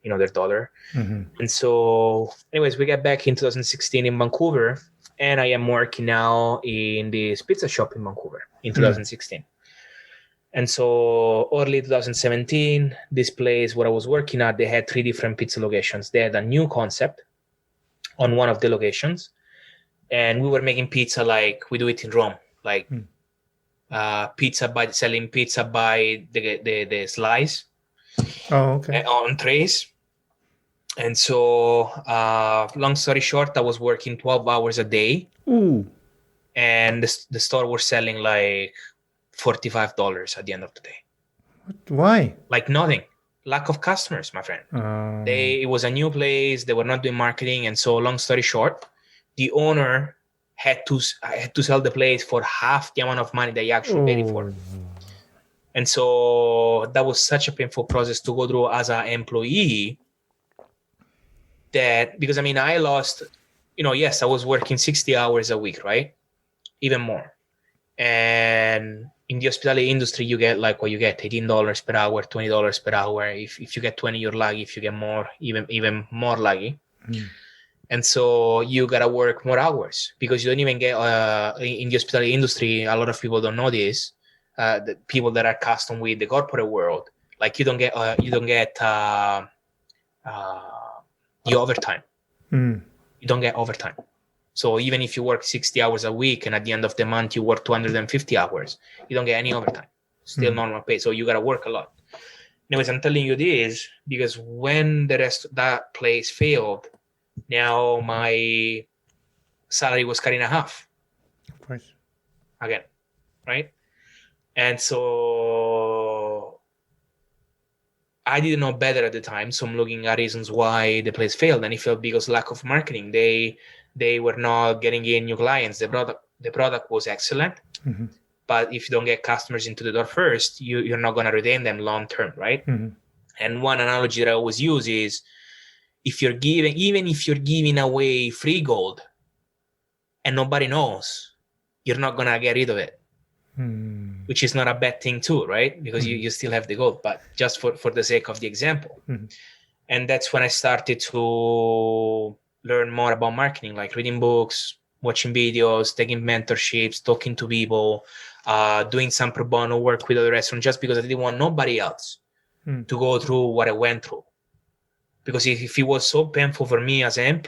their daughter. And so, anyways, we got back in 2016 in Vancouver, and I am working now in this pizza shop in Vancouver in 2016. And so early 2017, this place where I was working at, they had 3 different pizza locations. They had a new concept on one of the locations. And we were making pizza like we do it in Rome, like selling pizza by the slice on trays. And so long story short, I was working 12 hours a day. And the store was selling like $45 at the end of the day. Why? Like nothing. Lack of customers, my friend. It was a new place. They were not doing marketing. And so long story short, the owner had to sell the place for half the amount of money they actually paid it for. And so that was such a painful process to go through as an employee because I mean, I lost, yes, I was working 60 hours a week, right? Even more. And in the hospitality industry, you get like what you get, $18 per hour, $20 per hour. If you get 20, you're lucky. If you get more, even more lucky. And so you gotta work more hours because you don't even get in the hospitality industry. A lot of people don't know this. The people that are accustomed with the corporate world, like you don't get the overtime. You don't get overtime. So even if you work 60 hours a week and at the end of the month you work 250 hours, you don't get any overtime. Still normal pay. So you got to work a lot. Anyways, I'm telling you this because when the rest of that place failed, now my salary was cut in half. Of course. Again, right? And so I didn't know better at the time. So I'm looking at reasons why the place failed. And it failed because lack of marketing. They were not getting in new clients. The product was excellent, but if you don't get customers into the door first, you're not going to retain them long term, right? And one analogy that I always use is even if you're giving away free gold and nobody knows, you're not going to get rid of it. which is not a bad thing too, right? Because you still have the goal, but just for the sake of the example. And that's when I started to learn more about marketing, like reading books, watching videos, taking mentorships, talking to people, doing some pro bono work with other restaurants, just because I didn't want nobody else to go through what I went through. Because if it was so painful for me as an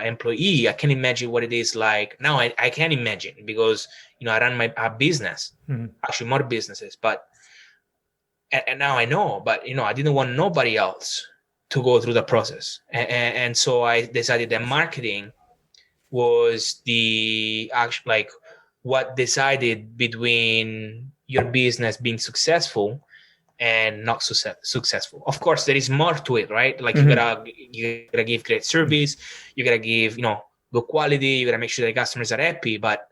employee, I can't imagine what it is like now. I can't imagine, because I run a business, actually more businesses, but and now I know. But I didn't want nobody else to go through the process, and so I decided that marketing was the actual, like, what decided between your business being successful and not successful. Of course, there is more to it, right? Like you gotta give great service, you gotta give good quality, you gotta make sure the customers are happy, but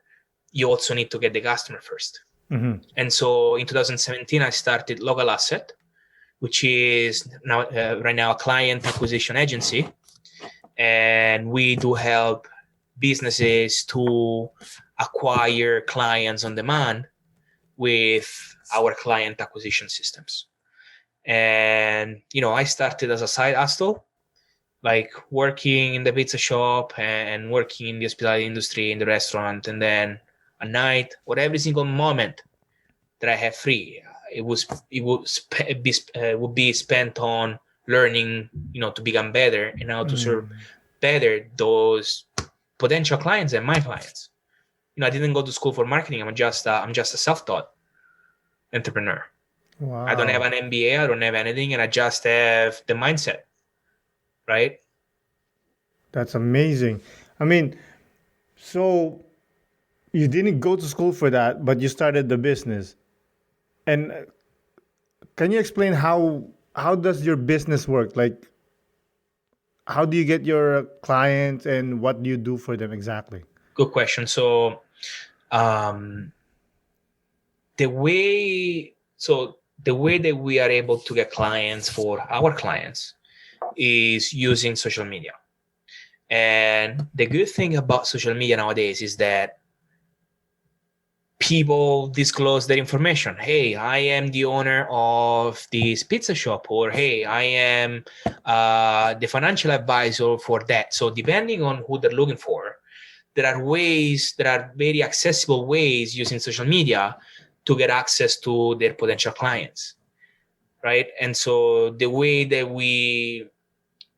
you also need to get the customer first. And so in 2017, I started Local Asset, which is now right now a client acquisition agency, and we do help businesses to acquire clients on demand with our client acquisition systems. And I started as a side hustle, like working in the pizza shop and working in the hospitality industry, in the restaurant, and then at night, or every single moment that I have free, it would be spent on learning, to become better and how to serve better those potential clients and my clients. I didn't go to school for marketing. I'm just a self-taught entrepreneur. Wow. I don't have an MBA. I don't have anything, and I just have the mindset, right? That's amazing. I mean, so you didn't go to school for that, but you started the business. And can you explain how does your business work? Like, how do you get your clients and what do you do for them exactly? Good question. So, the way that we are able to get clients for our clients is using social media. And the good thing about social media nowadays is that people disclose their information. Hey, I am the owner of this pizza shop, or hey, I am the financial advisor for that. So depending on who they're looking for, there are very accessible ways using social media to get access to their potential clients, right? And so the way that we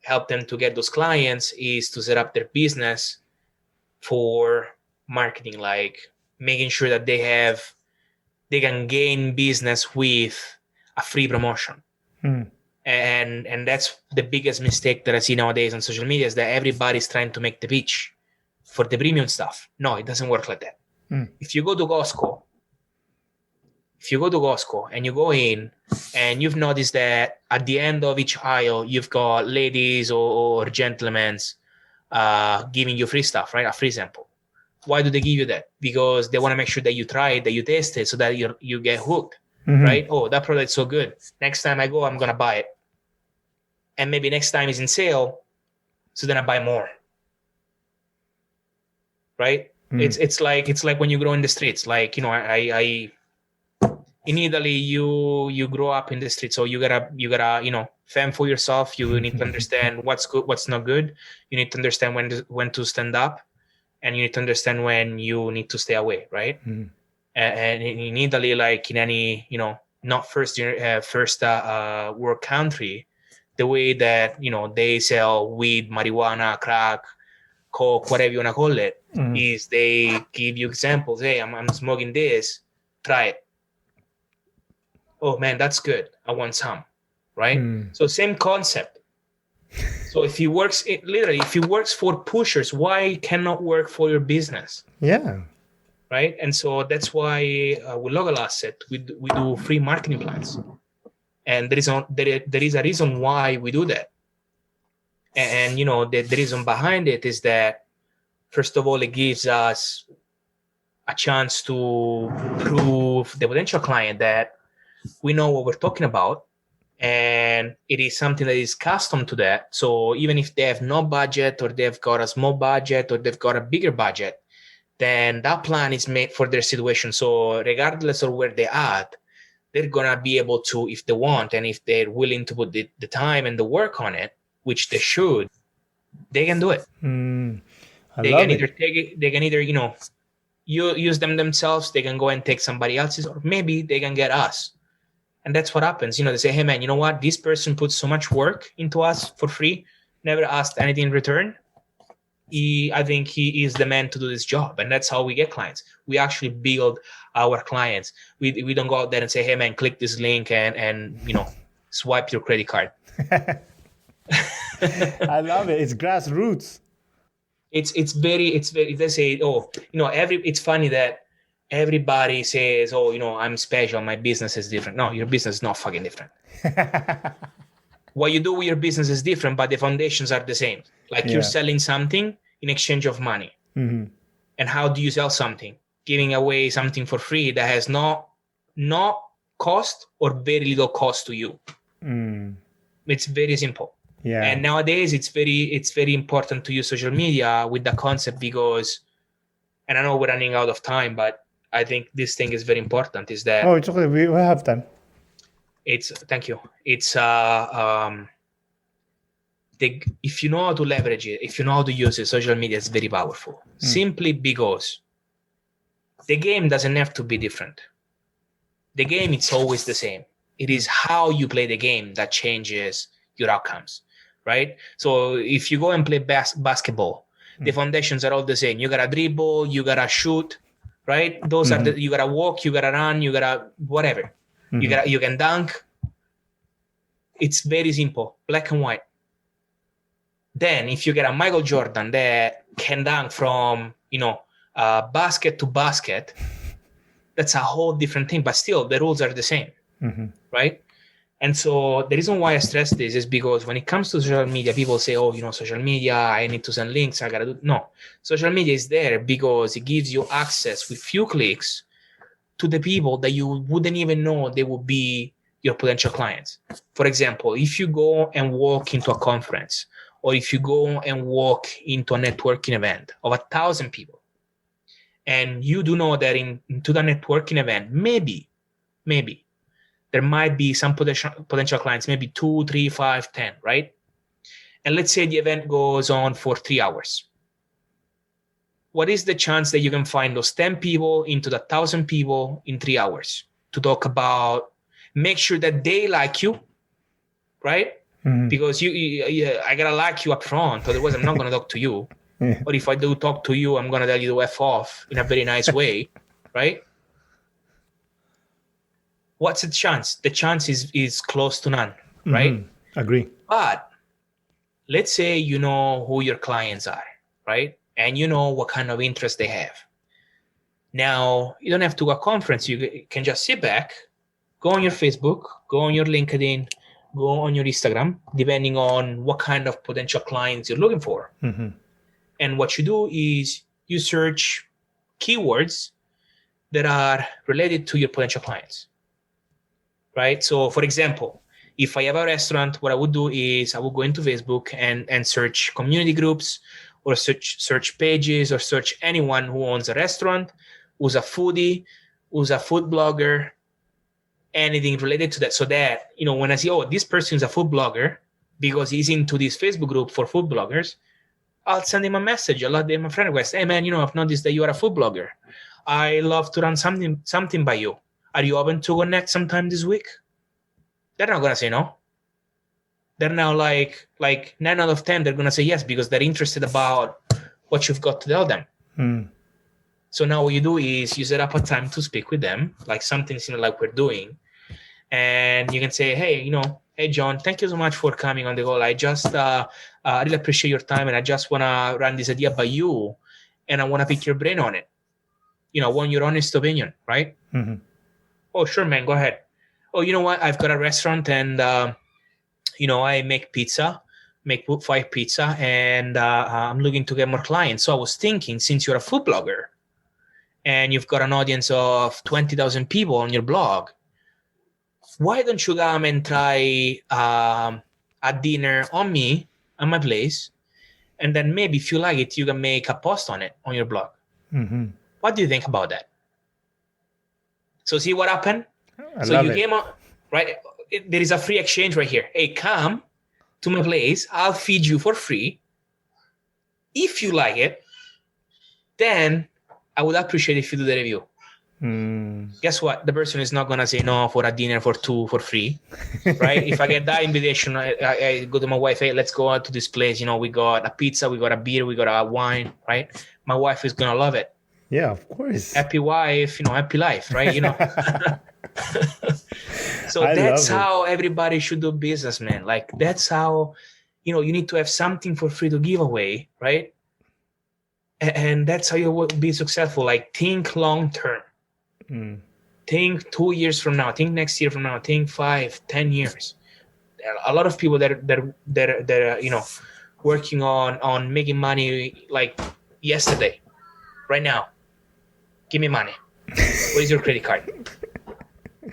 help them to get those clients is to set up their business for marketing, like making sure that they can gain business with a free promotion. And that's the biggest mistake that I see nowadays on social media, is that everybody's trying to make the pitch for the premium stuff. No, it doesn't work like that. If you go to Costco and you go in and you've noticed that at the end of each aisle, you've got ladies or gentlemen giving you free stuff, right? A free sample. Why do they give you that? Because they want to make sure that you try it, that you taste it, so that you get hooked, right? Oh, that product's so good. Next time I go, I'm going to buy it. And maybe next time it's in sale, so then I buy more, right? It's like when you grow in the streets. Like, I in Italy, you grow up in the streets, so you gotta fend for yourself. You need to understand what's good, what's not good. You need to understand when to stand up, and you need to understand when you need to stay away, right? And in Italy, like in any not first world country, the way that they sell weed, marijuana, crack, coke, whatever you wanna call it, is they give you examples. Hey, I'm smoking this, try it. Oh man, that's good. I want some, right? So same concept. So if it works for pushers, why it cannot work for your business? Yeah. Right? And so that's why with Local Asset, we do free marketing plans. And there is a reason why we do that. And the reason behind it is that, first of all, it gives us a chance to prove the potential client that we know what we're talking about, and it is something that is custom to that. So even if they have no budget, or they've got a small budget, or they've got a bigger budget, then that plan is made for their situation. So regardless of where they're at, they're going to be able to, if they want, and if they're willing to put the time and the work on it, which they should, they can do it. I They love can either it. take it, they can either, you use them themselves, they can go and take somebody else's, or maybe they can get us. And that's what happens. They say, hey man, you know what? This person puts so much work into us for free, never asked anything in return. I think he is the man to do this job. And that's how we get clients. We actually build our clients. We don't go out there and say, hey man, click this link and swipe your credit card. I love it. It's grassroots. It's very they say, it's funny that everybody says, I'm special, my business is different. No, your business is not fucking different. What you do with your business is different, but the foundations are the same. Like you're selling something in exchange of money. Mm-hmm. And how do you sell something? Giving away something for free that has no cost or very little cost to you. It's very simple. Yeah. And nowadays it's very important to use social media with the concept because, and I know we're running out of time, but I think this thing is very important, is that it's okay. We have time. Thank you. It's if you know how to leverage it, if you know how to use it, social media is very powerful. Simply because the game doesn't have to be different. The game, it's always the same. It is how you play the game that changes your outcomes, right? So if you go and play basketball, the foundations are all the same. You gotta dribble, you gotta shoot, right? Those are you gotta walk, you gotta run, you gotta whatever. You can dunk. It's very simple, black and white. Then if you get a Michael Jordan that can dunk from basket to basket, that's a whole different thing. But still, the rules are the same, right? And so the reason why I stress this is because when it comes to social media, people say, social media, I need to send links, I gotta do. No, social media is there because it gives you access with few clicks to the people that you wouldn't even know they would be your potential clients. For example, if you go and walk into a conference, or if you go and walk into a networking event of 1,000 people, and you do know that into the networking event, maybe there might be some potential clients, maybe 2, 3, 5, 10, right? And let's say the event goes on for 3 hours. What is the chance that you can find those 10 people into the 1,000 people in 3 hours to talk about, make sure that they like you, right? Because I gotta like you up front, otherwise I'm not gonna talk to you. Or if I do talk to you, I'm gonna tell you to F off in a very nice way, right? What's the chance? The chance is close to none, right? Agree. But let's say you know who your clients are, right? And you know what kind of interest they have. Now, you don't have to go to a conference. You can just sit back, go on your Facebook, go on your LinkedIn, go on your Instagram, depending on what kind of potential clients you're looking for. And what you do is you search keywords that are related to your potential clients, right? So, for example, if I have a restaurant, what I would do is I would go into Facebook and search community groups, or search pages, or search anyone who owns a restaurant, who's a foodie, who's a food blogger, anything related to that. So that, when I see, this person is a food blogger because he's into this Facebook group for food bloggers, I'll send him a message. I'll let him a friend request. Hey man, I've noticed that you are a food blogger. I love to run something by you. Are you open to connect sometime this week? They're not going to say no. They're now like 9 out of 10, they're going to say yes, because they're interested about what you've got to tell them. So now what you do is you set up a time to speak with them, like something similar like we're doing. And you can say, hey, hey, John, thank you so much for coming on the call. I just really appreciate your time, and I just want to run this idea by you, and I want to pick your brain on it. I want your honest opinion, right? Oh, sure, man, go ahead. Oh, you know what? I've got a restaurant, and I make 5 pizza, and I'm looking to get more clients. So I was thinking, since you're a food blogger and you've got an audience of 20,000 people on your blog, why don't you come and try a dinner on me, at my place, and then maybe if you like it, you can make a post on it on your blog. What do you think about that? So see what happened? I So love you it. came on, right? There is a free exchange right here. Hey, come to my place. I'll feed you for free. If you like it, then I would appreciate if you do the review. Guess what? The person is not gonna say no for a dinner for two for free, right? If I get that invitation, I go to my wife. Hey, let's go out to this place. You know, we got a pizza, we got a beer, we got a wine, right? My wife is gonna love it. Yeah, of course. Happy wife, happy life, right? So I that's love it. how everybody should do business, man. Like that's how, you need to have something for free to give away, right? And that's how you will be successful. Like think long term. Think 2 years from now. Think next year from now. Think 5, 10 years. A lot of people that are working on making money like yesterday, right now. Give me money. What is your credit card?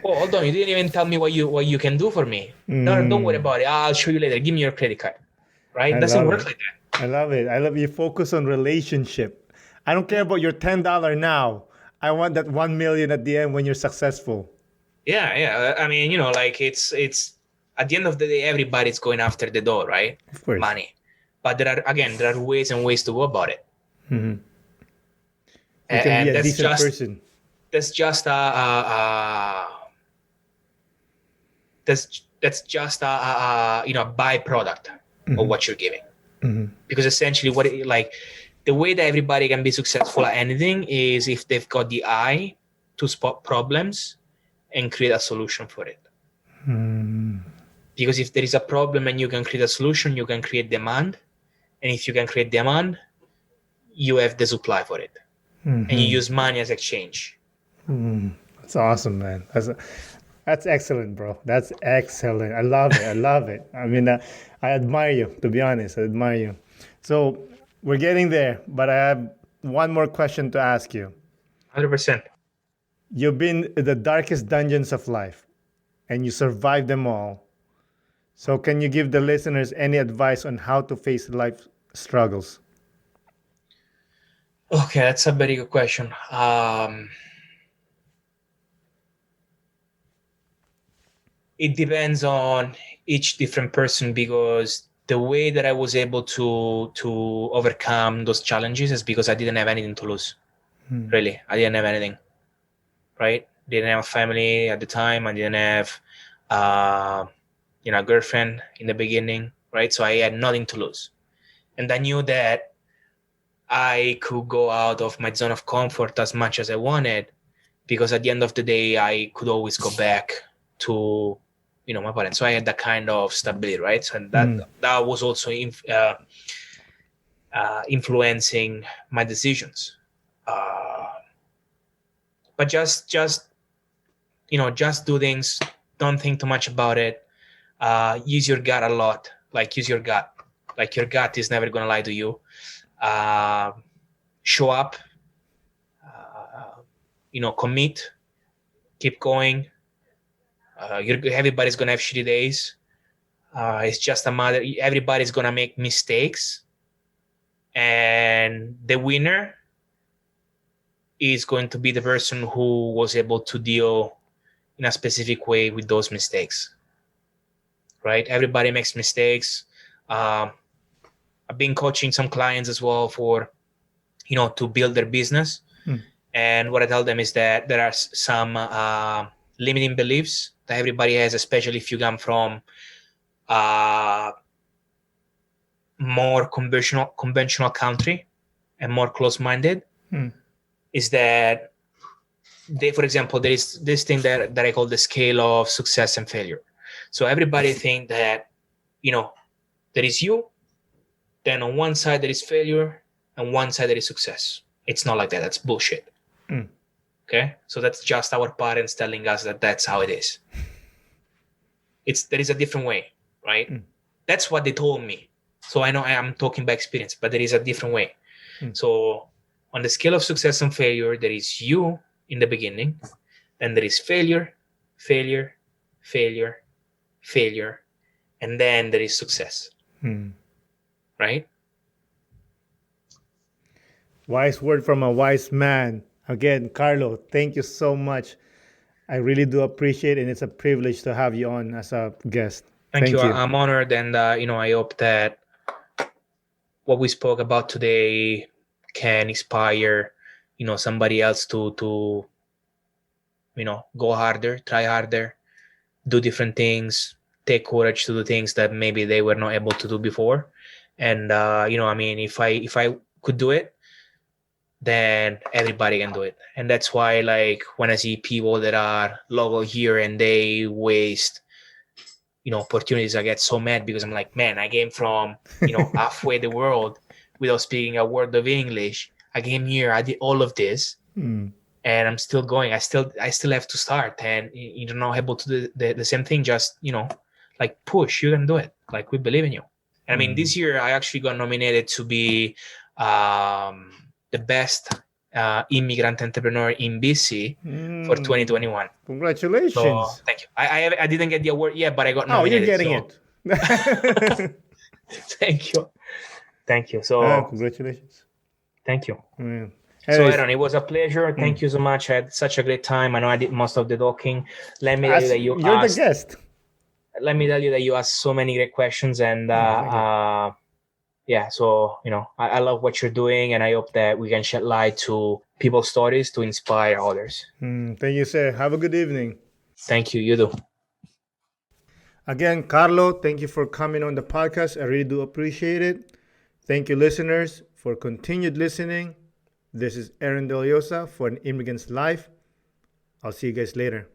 Oh, hold on. You didn't even tell me what you can do for me. No, don't worry about it. I'll show you later. Give me your credit card. Right? I It doesn't love work it. like that. I love it. I love you focus on relationship. I don't care about your $10 now. I want that 1 million at the end when you're successful. Yeah. I mean, like it's at the end of the day, everybody's going after the door, right? Of course. Money. But there are ways and ways to go about it. You can be And a decent person. that's just that's just a byproduct of what you're giving. Because essentially the way that everybody can be successful at anything is if they've got the eye to spot problems and create a solution for it. Because if there is a problem and you can create a solution, you can create demand. And if you can create demand, you have the supply for it. And you use money as exchange. That's awesome, man. That's excellent, bro. That's excellent. I love it. I love it. I mean, I admire you, to be honest. I admire you. So we're getting there, but I have one more question to ask you. 100%. You've been in the darkest dungeons of life and you survived them all. So can you give the listeners any advice on how to face life struggles? Okay, that's a very good question. It depends on each different person, because the way that I was able to overcome those challenges is because I didn't have anything to lose. Really, I didn't have anything. Right? Didn't have a family at the time. I didn't have a girlfriend in the beginning. Right? So I had nothing to lose, and I knew that I could go out of my zone of comfort as much as I wanted, because at the end of the day, I could always go back to my parents. So I had that kind of stability, right? So that was also influencing my decisions. But just do things. Don't think too much about it. Use your gut a lot. Like use your gut. Like your gut is never gonna lie to you. Show up. Commit. Keep going. Everybody's gonna have shitty days. It's just a matter. Everybody's gonna make mistakes, and the winner is going to be the person who was able to deal in a specific way with those mistakes. Right? Everybody makes mistakes. I've been coaching some clients as well for, to build their business. And what I tell them is that there are some limiting beliefs that everybody has, especially if you come from more conventional country and more close-minded. Is that for example, there is this thing that I call the scale of success and failure. So everybody think that, there is you, then on one side there is failure, and one side there is success. It's not like that. That's bullshit. Okay? So that's just our parents telling us that that's how it is. There is a different way, right? That's what they told me. So I know I am talking by experience, but there is a different way. So on the scale of success and failure, there is you in the beginning, then there is failure, failure, failure, failure, and then there is success. Right? Wise word from a wise man. Again, Carlo, thank you so much. I really do appreciate it, and it's a privilege to have you on as a guest. Thank you. Thank you. I'm honored, and I hope that what we spoke about today can inspire, somebody else to go harder, try harder, do different things, take courage to do things that maybe they were not able to do before. And if I could do it, then everybody can do it. And that's why, like, when I see people that are local here and they waste opportunities, I get so mad, because I'm like, man, I came from halfway the world without speaking a word of English. I came here, I did all of this, and I'm still going. I still have to start, and you're not able to do the same thing. Just like, push. You can do it. Like, we believe in you. And I mean, this year I actually got nominated to be the best immigrant entrepreneur in BC for 2021. Congratulations. So thank you. I didn't get the award yet, but I got Oh, you're nominated. getting it. Thank you. So congratulations. thank you. Yeah. So Aaron, it was a pleasure. Thank you so much. I had such a great time. I know I did most of the talking. Let me tell you that you're asked, the guest. Let me tell you that you asked so many great questions, and so I love what you're doing, and I hope that we can shed light to people's stories to inspire others. Thank you, sir. Have a good evening. Thank you. You do. Again, Carlo, thank you for coming on the podcast. I really do appreciate it. Thank you, listeners, for continued listening. This is Aaron Deliosa for An Immigrant's Life. I'll see you guys later.